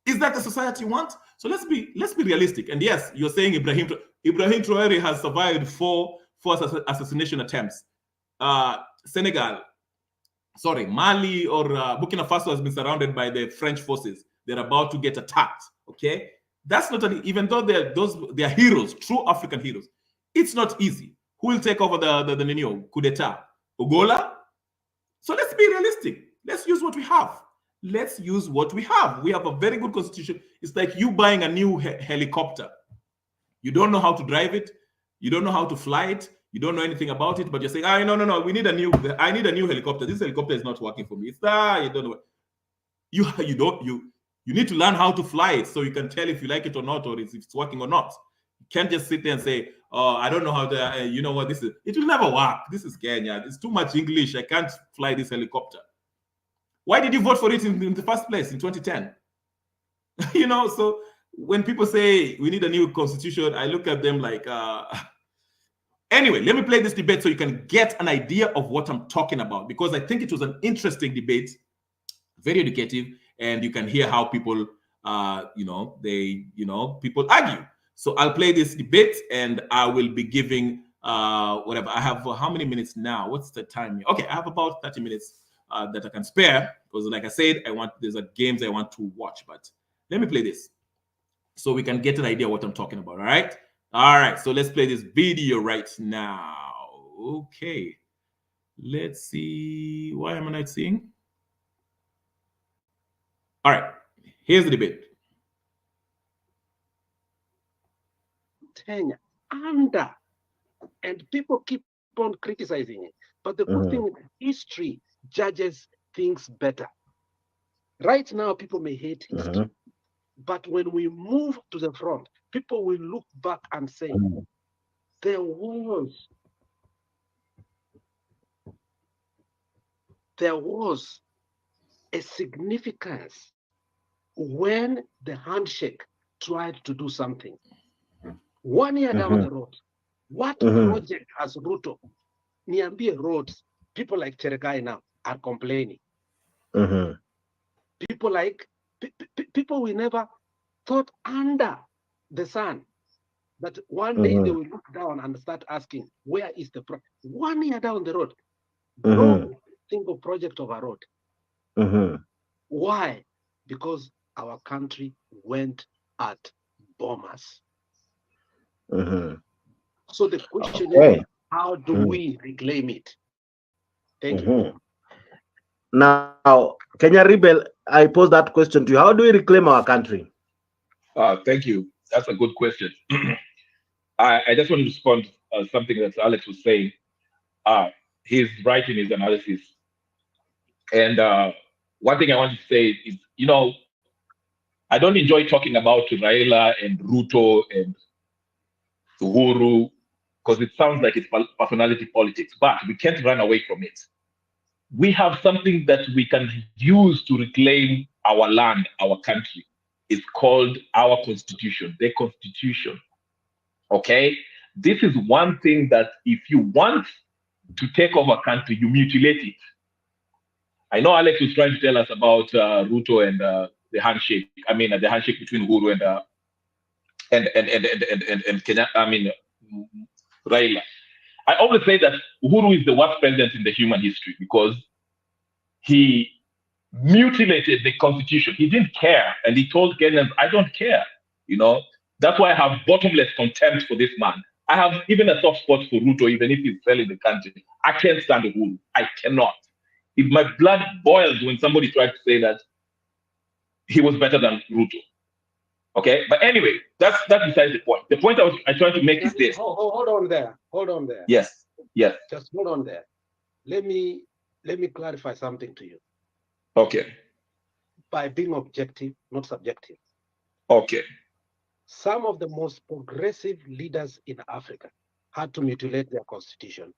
Is that the society you want? So let's be realistic. And yes, you're saying Ibrahim Traore has survived four assassination attempts. Mali or Burkina Faso has been surrounded by the French forces. They're about to get attacked. Okay, that's not even though they're heroes, true African heroes. It's not easy. Who will take over the Nino coup d'etat? Ogola. So let's be realistic. Let's use what we have. Let's use what we have. We have a very good constitution. It's like you buying a new helicopter. You don't know how to drive it. You don't know how to fly it. You don't know anything about it, but you're saying, no, I need a new helicopter. This helicopter is not working for me. You don't know. You need to learn how to fly it so you can tell if you like it or not, or if it's working or not. You can't just sit there and say, oh, I don't know how to, you know what this is. It will never work. This is Kenya. It's too much English. I can't fly this helicopter. Why did you vote for it in the first place in 2010? So when people say we need a new constitution, I look at them like, anyway, let me play this debate so you can get an idea of what I'm talking about, because I think it was an interesting debate, very educative, and you can hear how people, people argue. So I'll play this debate and I will be giving whatever. I have how many minutes now? What's the time? Okay, I have about 30 minutes that I can spare, because like I said, there's games I want to watch, but let me play this so we can get an idea what I'm talking about. All right, so let's play this video right now. Okay, let's see. Why am I not seeing? All right, here's the debate. Kenya under, and people keep on criticizing it. But the good thing is history judges things better. Right now, people may hate history, but when we move to the front, people will look back and say, there was a significance when the handshake tried to do something. 1 year down the road, what project has Ruto? Niambie roads. People like Cherekai now are complaining. People we never thought under the sun that one day they will look down and start asking, where is the project? 1 year down the road, no single project of a road. Why? Because our country went at bombers. So the question is, how do we reclaim it? Thank you. Now, Kenya Rebel, I pose that question to you. How do we reclaim our country? Thank you. That's a good question. I just want to respond something that Alex was saying. He's right in his analysis. And one thing I want to say is, I don't enjoy talking about Raila and Ruto and Uhuru, because it sounds like it's personality politics, but we can't run away from it. We have something that we can use to reclaim our land, our country. It's called our constitution, the constitution. Okay? This is one thing that if you want to take over a country, you mutilate it. I know Alex was trying to tell us about Ruto and the handshake. I mean, the handshake between Uhuru and Kenya. I mean, Raila. I always say that Uhuru is the worst president in the human history because he mutilated the constitution. He didn't care, and he told Kenyans, "I don't care." That's why I have bottomless contempt for this man. I have even a soft spot for Ruto, even if he's selling the country. I can't stand Uhuru. I cannot. If my blood boils when somebody tries to say that he was better than Ruto. Okay, but anyway, that's besides the point. The point I tried to make is this. Hold on there. Yes. Just hold on there. Let me clarify something to you. Okay. By being objective, not subjective. Okay. Some of the most progressive leaders in Africa had to mutilate their constitution.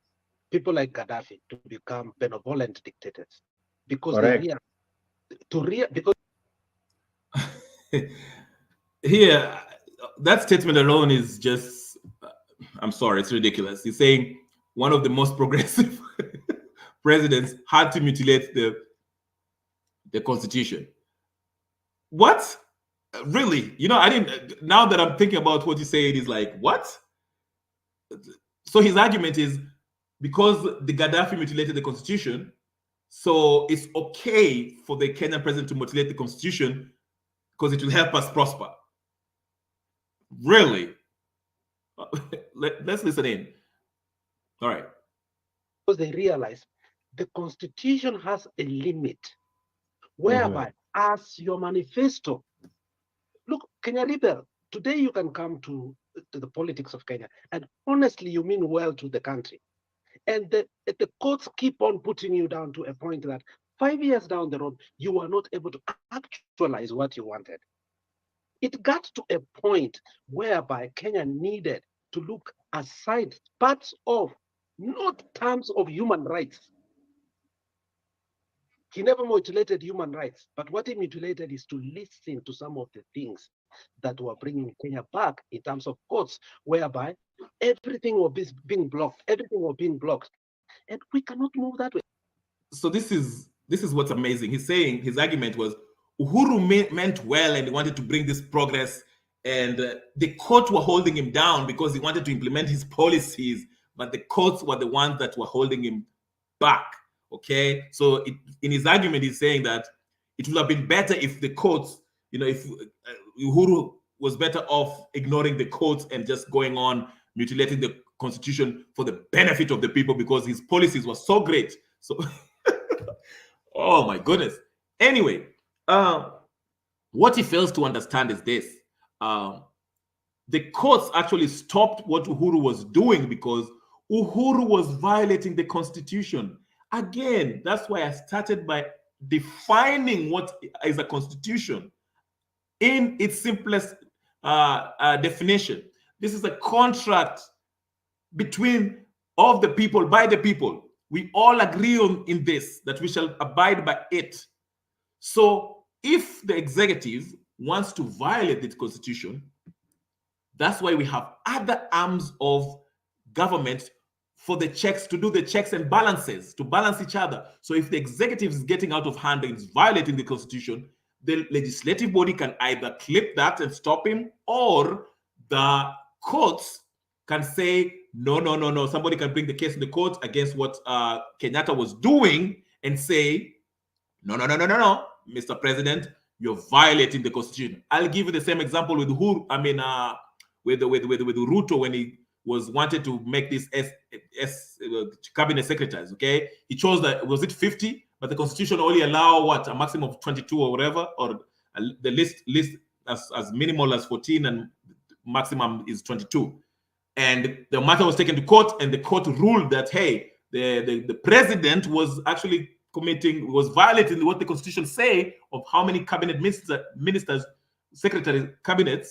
People like Gaddafi to become benevolent dictators because because here, that statement alone is just, I'm sorry, it's ridiculous. He's saying one of the most progressive presidents had to mutilate the constitution. What? Really? You know, I didn't. Now that I'm thinking about what you say, it is like, what? So his argument is because the Gaddafi mutilated the constitution, so it's okay for the Kenyan president to mutilate the constitution because it will help us prosper. Really? Let's listen in. All right. Because they realize the constitution has a limit whereby, as your manifesto, look, Kenya Rebel, today you can come to the politics of Kenya, and honestly, you mean well to the country. And the courts keep on putting you down to a point that 5 years down the road, you are not able to actualize what you wanted. It got to a point whereby Kenya needed to look aside parts of, not terms of human rights. He never mutilated human rights, but what he mutilated is to listen to some of the things that were bringing Kenya back in terms of courts, whereby everything was being blocked, everything was being blocked, and we cannot move that way. So this is what's amazing. He's saying his argument was Uhuru meant well and he wanted to bring this progress, and the court were holding him down because he wanted to implement his policies, but the courts were the ones that were holding him back. Okay, so in his argument, he's saying that it would have been better if the courts, if Uhuru was better off ignoring the courts and just going on mutilating the constitution for the benefit of the people because his policies were so great. So, oh my goodness. Anyway, what he fails to understand is this. The courts actually stopped what Uhuru was doing because Uhuru was violating the constitution. Again, that's why I started by defining what is a constitution in its simplest definition. This is a contract between of the people, by the people. We all agree in this, that we shall abide by it. So if the executive wants to violate the constitution, that's why we have other arms of government for the checks, to do the checks and balances, to balance each other. So if the executive is getting out of hand and is violating the constitution, the legislative body can either clip that and stop him, or the courts can say, no. Somebody can bring the case in the court against what Kenyatta was doing and say, no, Mr. President, you're violating the constitution. I'll give you the same example with with Ruto when he was wanted to make this cabinet secretaries. Okay, he chose that, was it 50? But the constitution only allow what, a maximum of 22 or whatever, or the list as minimal as 14 and maximum is 22. And the matter was taken to court, and the court ruled that, hey, the president was actually was violating what the constitution say of how many cabinet ministers, secretaries, cabinet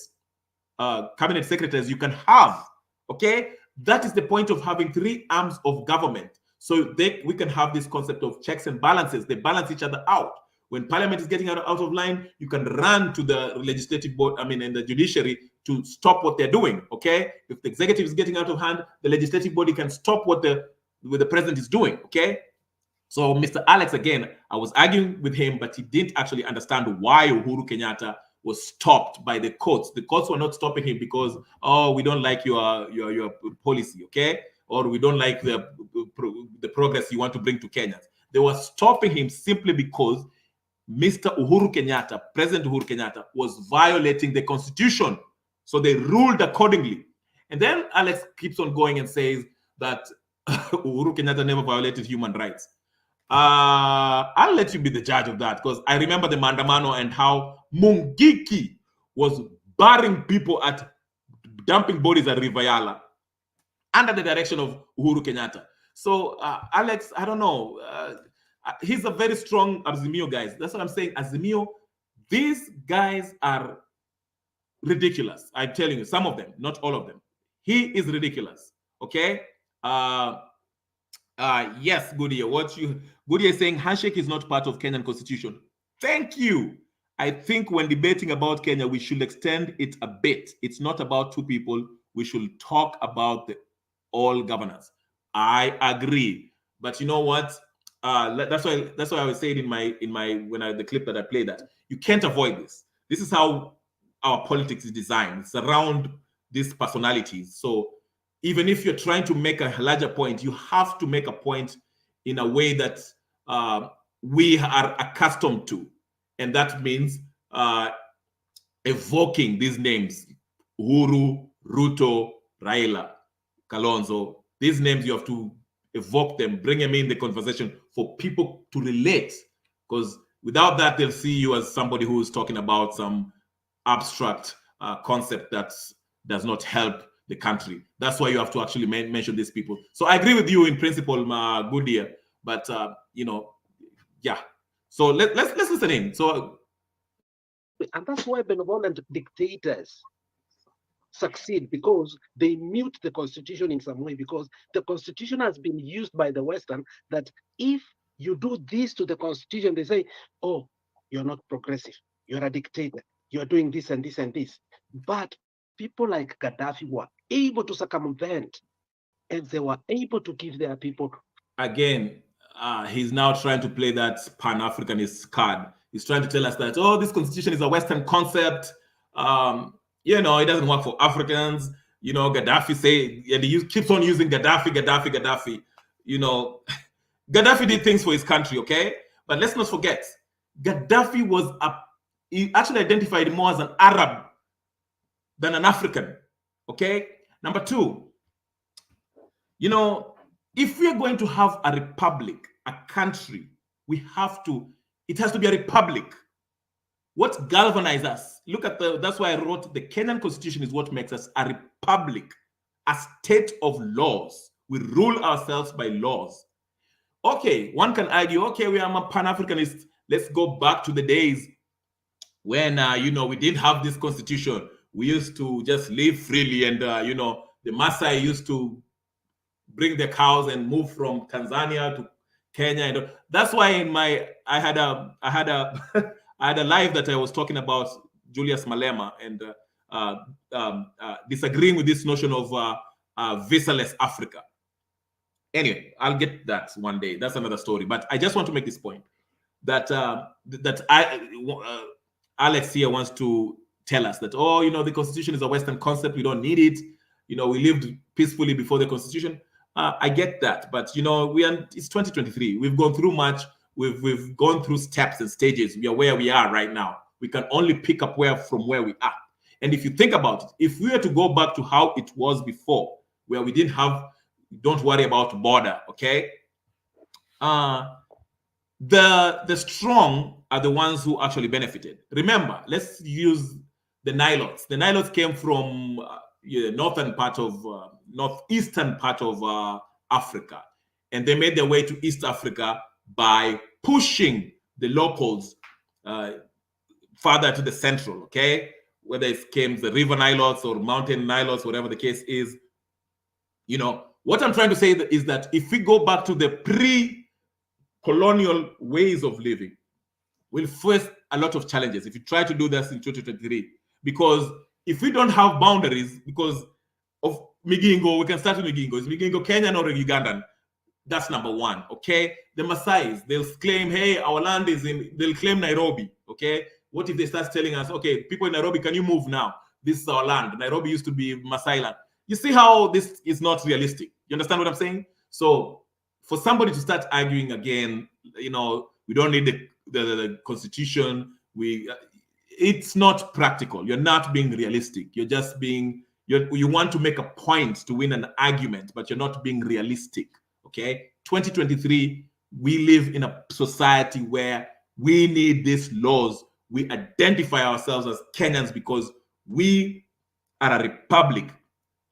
secretaries you can have. Okay, that is the point of having three arms of government. So we can have this concept of checks and balances. They balance each other out. When parliament is getting out of line, you can run to the legislative board, and the judiciary to stop what they're doing. Okay, if the executive is getting out of hand, the legislative body can stop what the president is doing. Okay, so Mr. Alex, again, I was arguing with him, but he didn't actually understand why Uhuru Kenyatta was stopped by the courts. The courts were not stopping him because, oh, we don't like your policy, okay, or we don't like the progress you want to bring to Kenyans. They were stopping him simply because Mr. Uhuru Kenyatta, President Uhuru Kenyatta, was violating the constitution. So they ruled accordingly. And then Alex keeps on going and says that Uhuru Kenyatta never violated human rights. I'll let you be the judge of that, because I remember the Maandamano and how Mungiki was barring people at dumping bodies at Rivayala under the direction of Uhuru Kenyatta. So Alex, I don't know. He's a very strong Azimio guys. That's what I'm saying. Azimio, these guys are ridiculous. I'm telling you, some of them, not all of them. He is ridiculous. Okay. Yes, Goodyear. Goodyear is saying handshake is not part of Kenyan constitution. Thank you. I think when debating about Kenya, we should extend it a bit. It's not about two people. We should talk about all governance. I agree. But you know what? that's why I was saying in my the clip that I played, that you can't avoid this. This is how our politics is designed. It's around these personalities. So even if you're trying to make a larger point, you have to make a point in a way that we are accustomed to, and that means evoking these names: Uhuru, Ruto, Raila, Kalonzo. These names, you have to evoke them, bring them in the conversation for people to relate, because without that, they'll see you as somebody who's talking about some abstract concept that does not help the country. That's why you have to actually mention these people. So I agree with you in principle, Goodyear, but yeah. So let's listen in. So, and that's why benevolent dictators succeed, because they mute the constitution in some way, because the constitution has been used by the Western, that if you do this to the constitution, they say, oh, you're not progressive, you're a dictator, you're doing this and this and this. But people like Gaddafi were able to circumvent, and they were able to give their people. Again, he's now trying to play that Pan-Africanist card. He's trying to tell us that, oh, this constitution is a Western concept. It doesn't work for Africans. Gaddafi say, and he keeps on using Gaddafi. Gaddafi did things for his country, okay? But let's not forget, Gaddafi he actually identified more as an Arab than an African, okay? Number two, if we are going to have a republic, a country, it has to be a republic. What galvanizes us? That's why I wrote, the Kenyan constitution is what makes us a republic, a state of laws. We rule ourselves by laws. Okay, one can argue, okay, we are a Pan-Africanist. Let's go back to the days when, we didn't have this constitution. We used to just live freely, and, the Maasai used to bring their cows and move from Tanzania to Kenya. And that's why I had a I had a live that I was talking about Julius Malema and disagreeing with this notion of visa-less Africa. Anyway, I'll get that one day. That's another story. But I just want to make this point that Alex here wants to tell us that, the Constitution is a Western concept. We don't need it. We lived peacefully before the Constitution. I get that, but it's 2023. We've gone through much. We've gone through steps and stages. We are where we are right now. We can only pick up from where we are. And if you think about it, if we were to go back to how it was before, where we didn't have, don't worry about border, okay? The strong are the ones who actually benefited. Remember, let's use the Nilotes. The Nilotes came from northeastern part of Africa, and they made their way to East Africa by pushing the locals farther to the central, okay? Whether it came the river Nilotes or mountain Nilotes, whatever the case is. What I'm trying to say is that if we go back to the pre-colonial ways of living, we'll face a lot of challenges if you try to do this in 2023. Because if we don't have boundaries, because of Migingo, we can start with Migingo. Is Migingo Kenyan or Ugandan? That's number one, okay? The Maasais, they'll claim, hey, our land is they'll claim Nairobi, okay? What if they start telling us, okay, people in Nairobi, can you move now? This is our land. Nairobi used to be Maasai land. You see how this is not realistic? You understand what I'm saying? So for somebody to start arguing again, we don't need the constitution. It's not practical. You're not being realistic. You're just being, you want to make a point to win an argument, but you're not being realistic. Okay, 2023, we live in a society where we need these laws. We identify ourselves as Kenyans because we are a republic,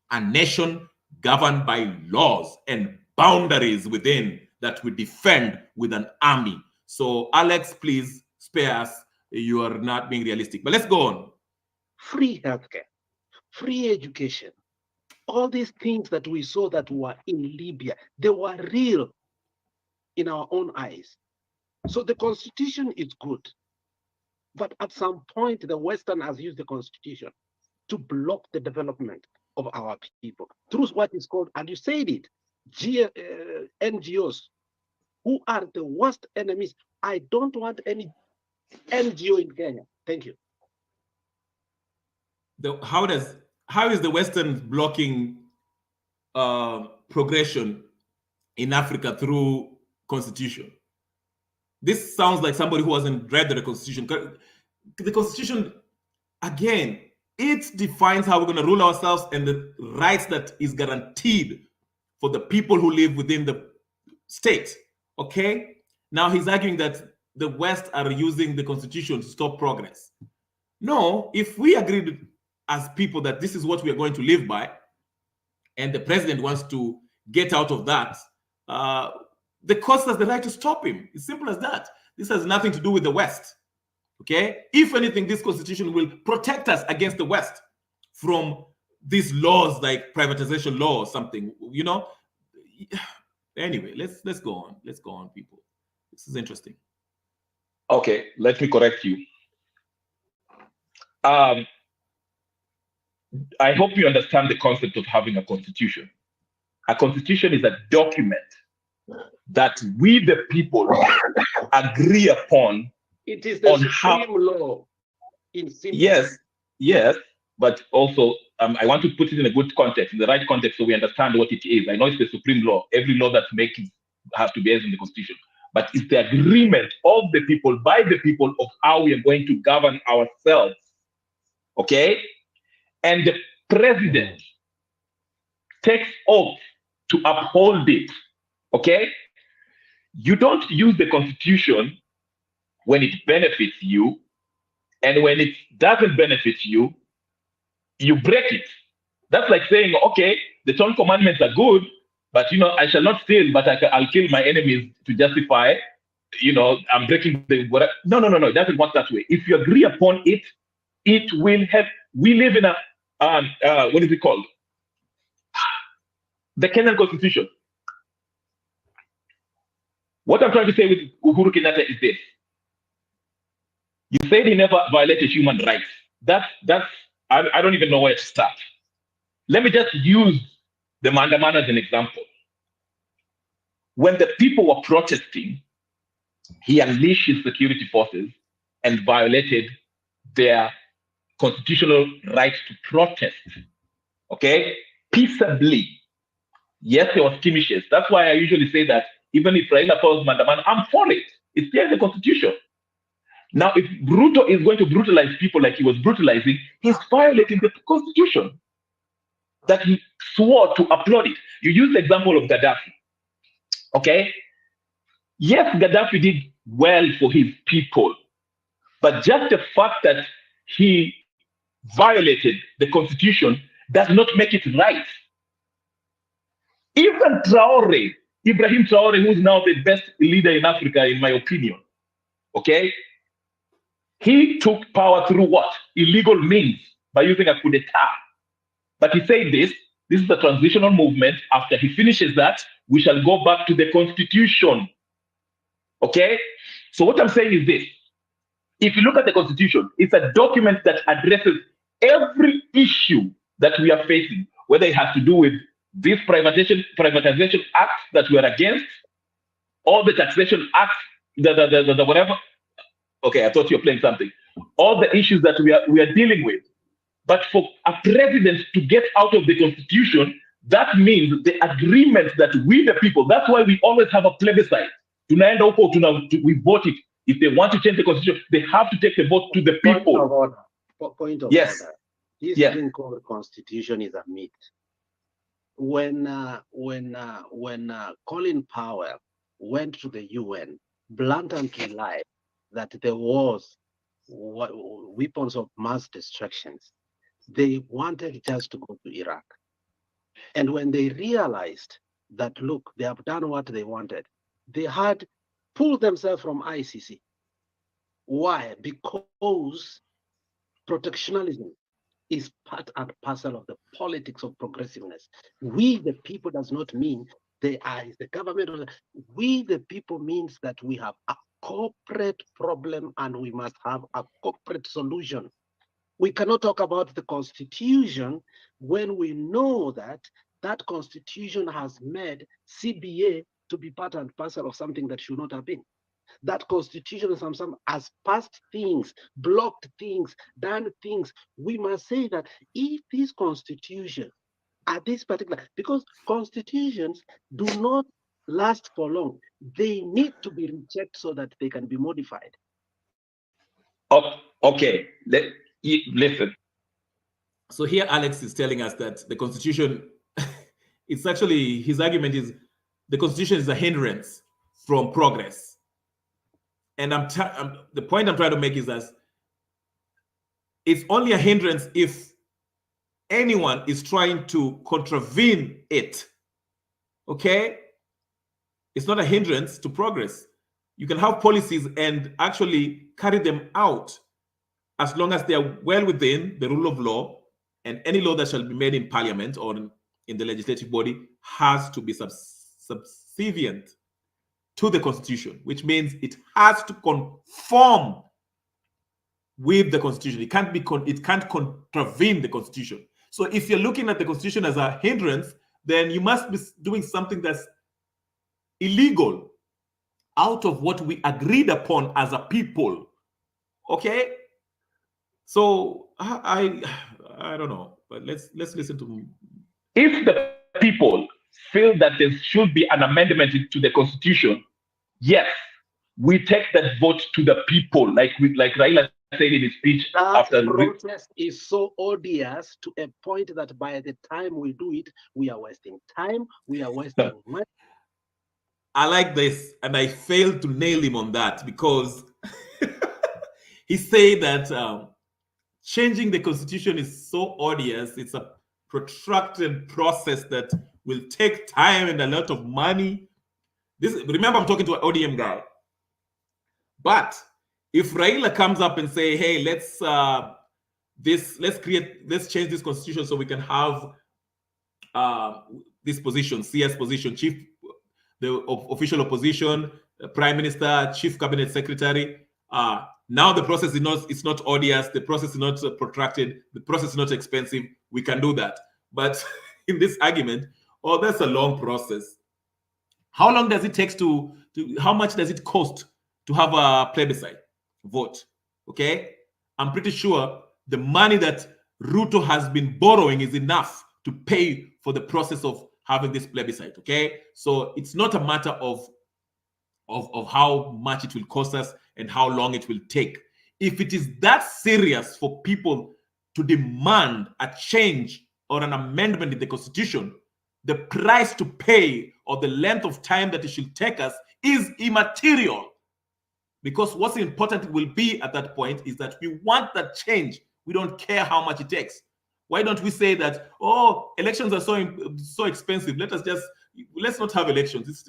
a nation governed by laws and boundaries within that we defend with an army. So, Alex, please spare us. You are not being realistic. But let's go on. Free healthcare, free education. All these things that we saw that were in Libya, they were real in our own eyes. So the constitution is good. But at some point, the Western has used the constitution to block the development of our people through what is called, and you said it, NGOs, who are the worst enemies. I don't want any NGO in Kenya. Thank you. How is the Western blocking progression in Africa through constitution? This sounds like somebody who hasn't read the constitution. The constitution, again, it defines how we're going to rule ourselves and the rights that is guaranteed for the people who live within the state. Okay? Now he's arguing that the West are using the constitution to stop progress. No, if we agreed as people that this is what we are going to live by, and the president wants to get out of that, the court has the right to stop him. It's simple as that. This has nothing to do with the West. Okay? If anything, this constitution will protect us against the West from these laws like privatization law or something, you know? Anyway, let's go on. Let's go on, people. This is interesting. Okay, let me correct you. I hope you understand the concept of having a constitution. A constitution is a document that we, the people, agree upon. It is the supreme law. In simple. Yes, but also I want to put it in a good context, in the right context, so we understand what it is. I know it's the supreme law. Every law that's making has to be based on the constitution. But it's the agreement of the people, by the people, of how we are going to govern ourselves. Okay? And the president takes oath to uphold it. Okay? You don't use the constitution when it benefits you, and when it doesn't benefit you, you break it. That's like saying, okay, the 10 commandments are good, but I shall not steal, but I'll kill my enemies to justify, I'm breaking the whatever. No, it doesn't work that way. If you agree upon it, it will have. We live in a what is it called? The Kenyan Constitution. What I'm trying to say with Uhuru Kenyatta is this: you said he never violated human rights. I don't even know where to start. Let me just use the Mandamana as an example. When the people were protesting, he unleashed his security forces and violated their constitutional right to protest. Okay? Peaceably. Yes, there was skirmishes. That's why I usually say that even if Raila follows Mandamana, I'm for it. It's there in the constitution. Now, if Ruto is going to brutalize people like he was brutalizing, he's violating the constitution that he swore to applaud it. You use the example of Gaddafi. Okay? Yes, Gaddafi did well for his people, but just the fact that he violated the constitution does not make it right. Even Traore, Ibrahim Traore, who is now the best leader in Africa, in my opinion, okay? He took power through what? Illegal means, by using a coup d'etat. But he said this is the transitional movement. After he finishes that, we shall go back to the constitution. Okay? So what I'm saying is this. If you look at the constitution, it's a document that addresses every issue that we are facing, whether it has to do with this privatization acts that we are against, all the taxation acts, the whatever. Okay, I thought you were playing something. All the issues that we are dealing with. But for a president to get out of the constitution, that means the agreement that we, the people, that's why we always have a plebiscite. We vote it. If they want to change the constitution, they have to take the vote to the people. Point of yes. order. This thing called constitution is a myth. When Colin Powell went to the UN, blatantly lied that there was weapons of mass destructions. They wanted just to go to Iraq. And when they realized that, look, they have done what they wanted, they had pulled themselves from ICC. Why? Because protectionism is part and parcel of the politics of progressiveness. We, the people, does not mean they are the government. We, the people, means that we have a corporate problem and we must have a corporate solution. We cannot talk about the constitution when we know that that constitution has made CBA to be part and parcel of something that should not have been. That constitution has passed things, blocked things, done things. We must say that if this constitution at this particular, because constitutions do not last for long, they need to be rechecked so that they can be modified. Okay, listen. So here Alex is telling us that the constitution, it's actually, his argument is the constitution is a hindrance from progress. And the point I'm trying to make is that it's only a hindrance if anyone is trying to contravene it. Okay? It's not a hindrance to progress. You can have policies and actually carry them out as long as they are well within the rule of law, and any law that shall be made in parliament or in the legislative body has to be subservient to the constitution, which means it has to conform with the constitution. It can't contravene the constitution. So if you're looking at the constitution as a hindrance, then you must be doing something that's illegal out of what we agreed upon as a people. Okay? So I don't know, but let's listen to. If the people feel that there should be an amendment to the constitution, yes, we take that vote to the people, like Raila said in his speech. That process is so odious to a point that by the time we do it, we are wasting time, we are wasting money. I like this, and I failed to nail him on that because he said that changing the constitution is so odious. It's a protracted process that will take time and a lot of money. Remember, I'm talking to an ODM guy. But if Raila comes up and say, "Hey, let's change this constitution so we can have this position, CS position, the official opposition, prime minister, chief cabinet secretary." Now the process is not odious. The process is not protracted. The process is not expensive. We can do that. But in this argument, that's a long process. How long does it take how much does it cost to have a plebiscite vote? Okay. I'm pretty sure the money that Ruto has been borrowing is enough to pay for the process of having this plebiscite. Okay. So it's not a matter of how much it will cost us and how long it will take. If it is that serious for people to demand a change or an amendment in the constitution, the price to pay or the length of time that it should take us is immaterial. Because what's important will be at that point is that we want that change. We don't care how much it takes. Why don't we say that, elections are so expensive. Let's not have elections. It's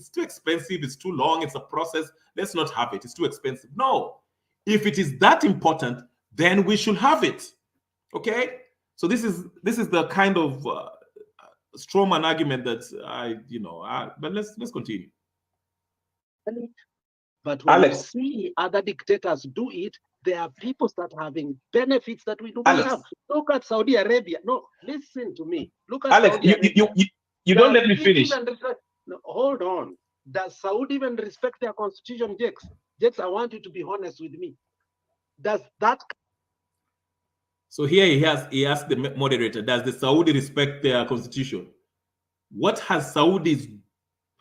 too expensive. It's too long. It's a process. Let's not have it. It's too expensive. No. If it is that important, then we should have it. Okay? So this is the kind of strawman argument that but let's continue. But when you see other dictators do it, there are people that are having benefits that we do not have. Look at Saudi Arabia. No, listen to me. Look at Alex, Saudi Arabia. You don't let me finish. No, hold on. Does Saudi even respect their constitution, Jakes? Jakes, I want you to be honest with me. Does that? So here he asked the moderator, does the Saudi respect their constitution? What has Saudis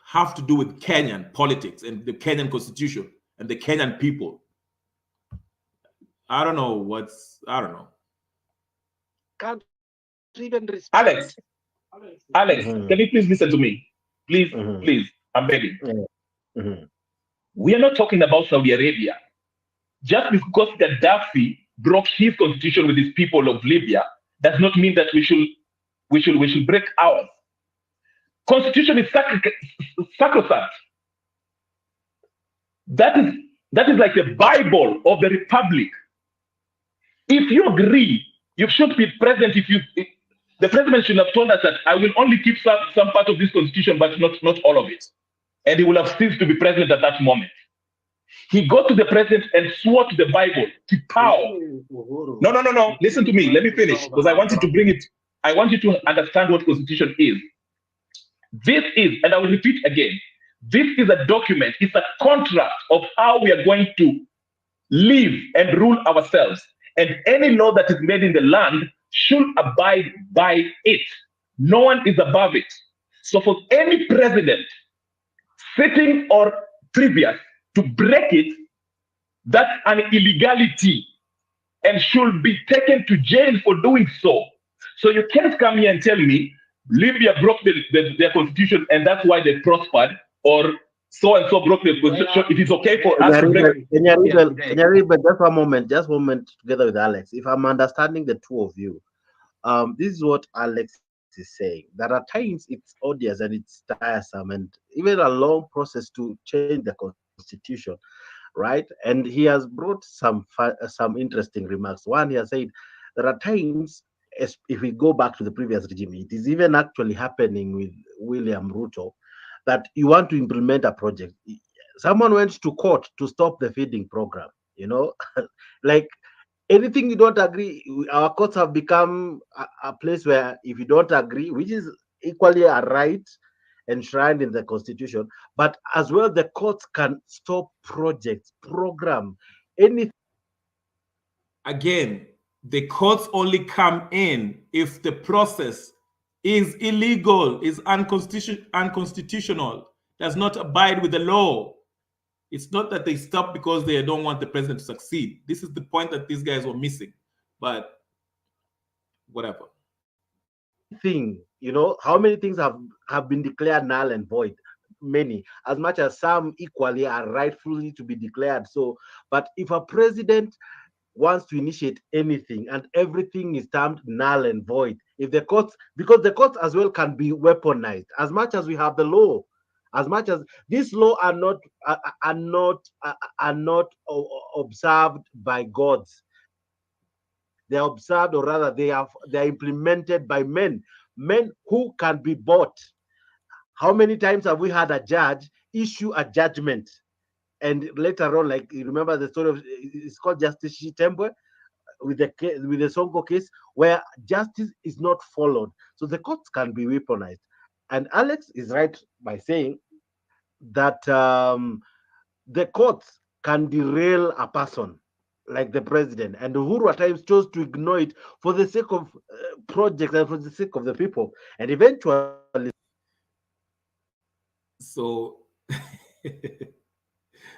have to do with Kenyan politics and the Kenyan constitution and the Kenyan people? I don't know. Can't even respect. Alex, can you please listen to me? Please, please, I'm begging. We are not talking about Saudi Arabia. Just because Gaddafi broke his constitution with his people of Libya does not mean that we should break ours. Constitution is sacrosanct. That is like the Bible of the Republic. If you agree, you should be present. The president should have told us that I will only keep some part of this constitution, but not all of it. And he will have ceased to be president at that moment. He got to the president and swore to the Bible. No. Listen to me. Let me finish because I want you to bring it. I want you to understand what constitution is. This is, and I will repeat again, this is a document, it's a contract of how we are going to live and rule ourselves. And any law that is made in the land should abide by it. No one is above it. So for any president, sitting or previous, to break it, that's an illegality and should be taken to jail for doing so. So you can't come here and tell me Libya broke their constitution and that's why they prospered, or so and so broke the constitution. It is okay for us to break. Can you read, but just one moment together with Alex. If I'm understanding the two of you, this is what Alex is saying. That at times it's odious and it's tiresome and even a long process to change the constitution, right? And he has brought some interesting remarks. One, he has said there are times, if we go back to the previous regime, it is even actually happening with William Ruto, that you want to implement a project. Someone went to court to stop the feeding program, like anything you don't agree, our courts have become a place where if you don't agree, which is equally a right enshrined in the constitution, but as well the courts can stop projects, program, anything. Again, the courts only come in if the process is illegal, is unconstitutional, does not abide with the law. It's not that they stop because they don't want the president to succeed. This is the point that these guys were missing. But whatever. How many things have been declared null and void? Many, as much as some equally are rightfully to be declared so. But if a president wants to initiate anything and everything is termed null and void, if the courts, because the courts as well can be weaponized, as much as we have the law, as much as this law are not observed by gods, they are observed, or rather they are implemented by men who can be bought. How many times have we had a judge issue a judgment and later on, like you remember the story of, it's called Justice Shitembwe with the Sonko case, where justice is not followed, so the courts can be weaponized. And Alex is right by saying that the courts can derail a person like the president, and Uhuru at times chose to ignore it for the sake of projects and for the sake of the people, and eventually. So,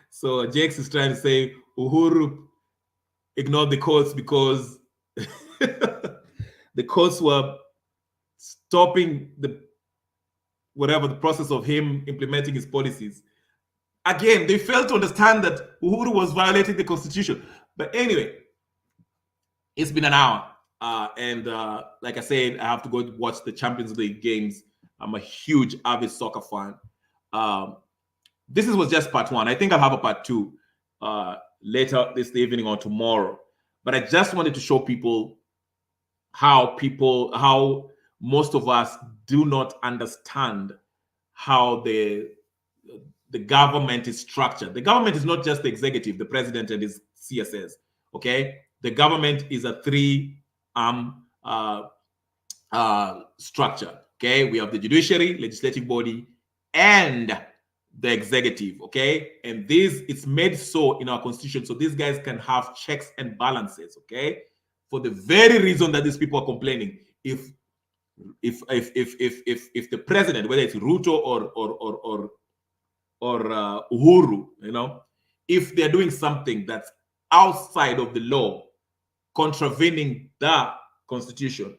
so Jakes is trying to say Uhuru ignored the courts because the courts were stopping the process of him implementing his policies. Again, they failed to understand that Uhuru was violating the constitution. But anyway, it's been an hour. And like I said, I have to go watch the Champions League games. I'm a huge avid soccer fan. This was just part one. I think I'll have a part two later this evening or tomorrow. But I just wanted to show people how most of us do not understand how the government is structured. The government is not just the executive, the president and his CSS. Okay, the government is a three-arm structure. Okay, we have the judiciary, legislative body, and the executive. Okay, and it's made so in our constitution, so these guys can have checks and balances. Okay, for the very reason that these people are complaining. If the president, whether it's Ruto or Uhuru, if they're doing something that's outside of the law, contravening the constitution,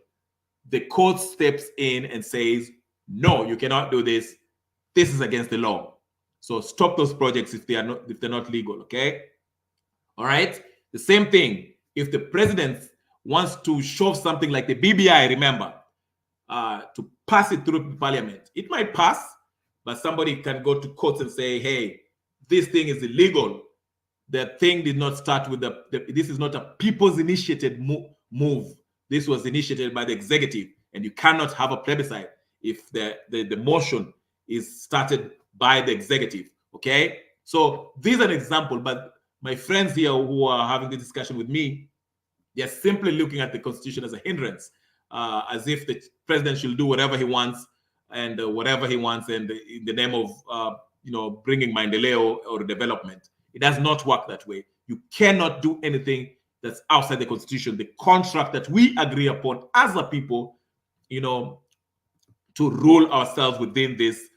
the court steps in and says, no, you cannot do this. This is against the law. So stop those projects if they're not legal. Okay. All right. The same thing. If the president wants to shove something like the BBI, remember, to pass it through parliament, it might pass, but somebody can go to court and say, hey, this thing is illegal. The thing did not start with this is not a people's initiated move. This was initiated by the executive, and you cannot have a plebiscite if the motion is started by the executive. Okay, so these are an example, but my friends here who are having the discussion with me, they're simply looking at the constitution as a hindrance, as if the president should do whatever he wants, and whatever he wants, and in the name of bringing Maendeleo or development. It does not work that way. You cannot do anything that's outside the constitution, the contract that we agree upon as a people, to rule ourselves within this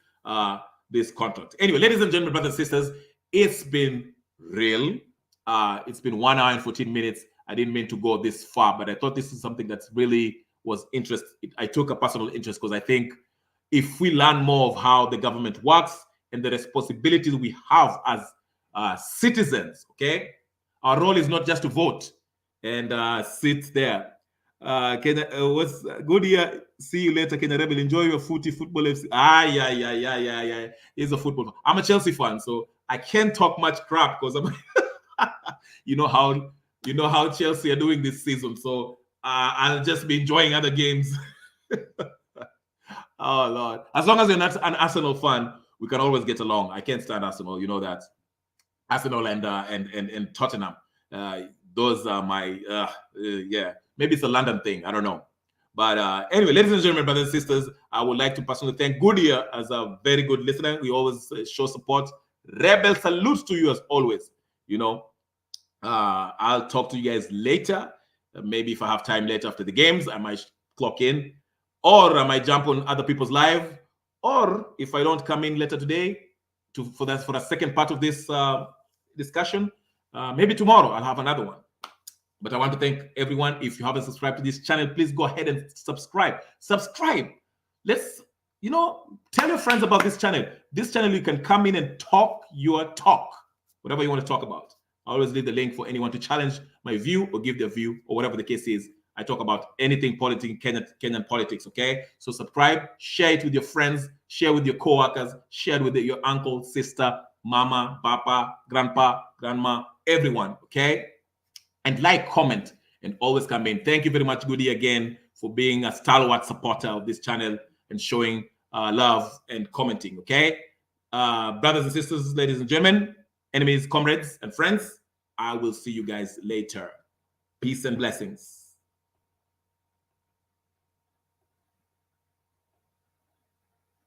contract. Anyway, ladies and gentlemen, brothers and sisters, it's been real. It's been 1 hour and 14 minutes. I didn't mean to go this far, but I thought this is something that's really was interest. I took a personal interest because I think if we learn more of how the government works and the responsibilities we have as citizens, okay, our role is not just to vote and sit there. What's good here? See you later, Kenya Rebel. Enjoy your football FC. Yeah. He's a football fan. I'm a Chelsea fan, so I can't talk much crap because I'm you know how Chelsea are doing this season. So I'll just be enjoying other games. Oh Lord. As long as you're not an Arsenal fan, we can always get along. I can't stand Arsenal, you know that. Arsenal and Tottenham. Those are my yeah. Maybe it's a London thing. I don't know. But anyway, ladies and gentlemen, brothers and sisters, I would like to personally thank Goodyear as a very good listener. We always show support. Rebel salutes to you as always. I'll talk to you guys later. Maybe if I have time later after the games, I might clock in, or I might jump on other people's live, or if I don't come in later today for the second part of this discussion, maybe tomorrow I'll have another one. But I want to thank everyone. If you haven't subscribed to this channel, please go ahead and subscribe. Let's, tell your friends about this channel. This channel, you can come in and talk your talk, whatever you want to talk about. I always leave the link for anyone to challenge my view or give their view or whatever the case is. I talk about anything politics, Kenyan politics, okay? So subscribe, share it with your friends, share with your co-workers, share with your uncle, sister, mama, papa, grandpa, grandma, everyone, okay? And like, comment, and always come in. Thank you very much, Goody, again, for being a stalwart supporter of this channel and showing love and commenting, okay? Brothers and sisters, ladies and gentlemen, enemies, comrades, and friends, I will see you guys later. Peace and blessings.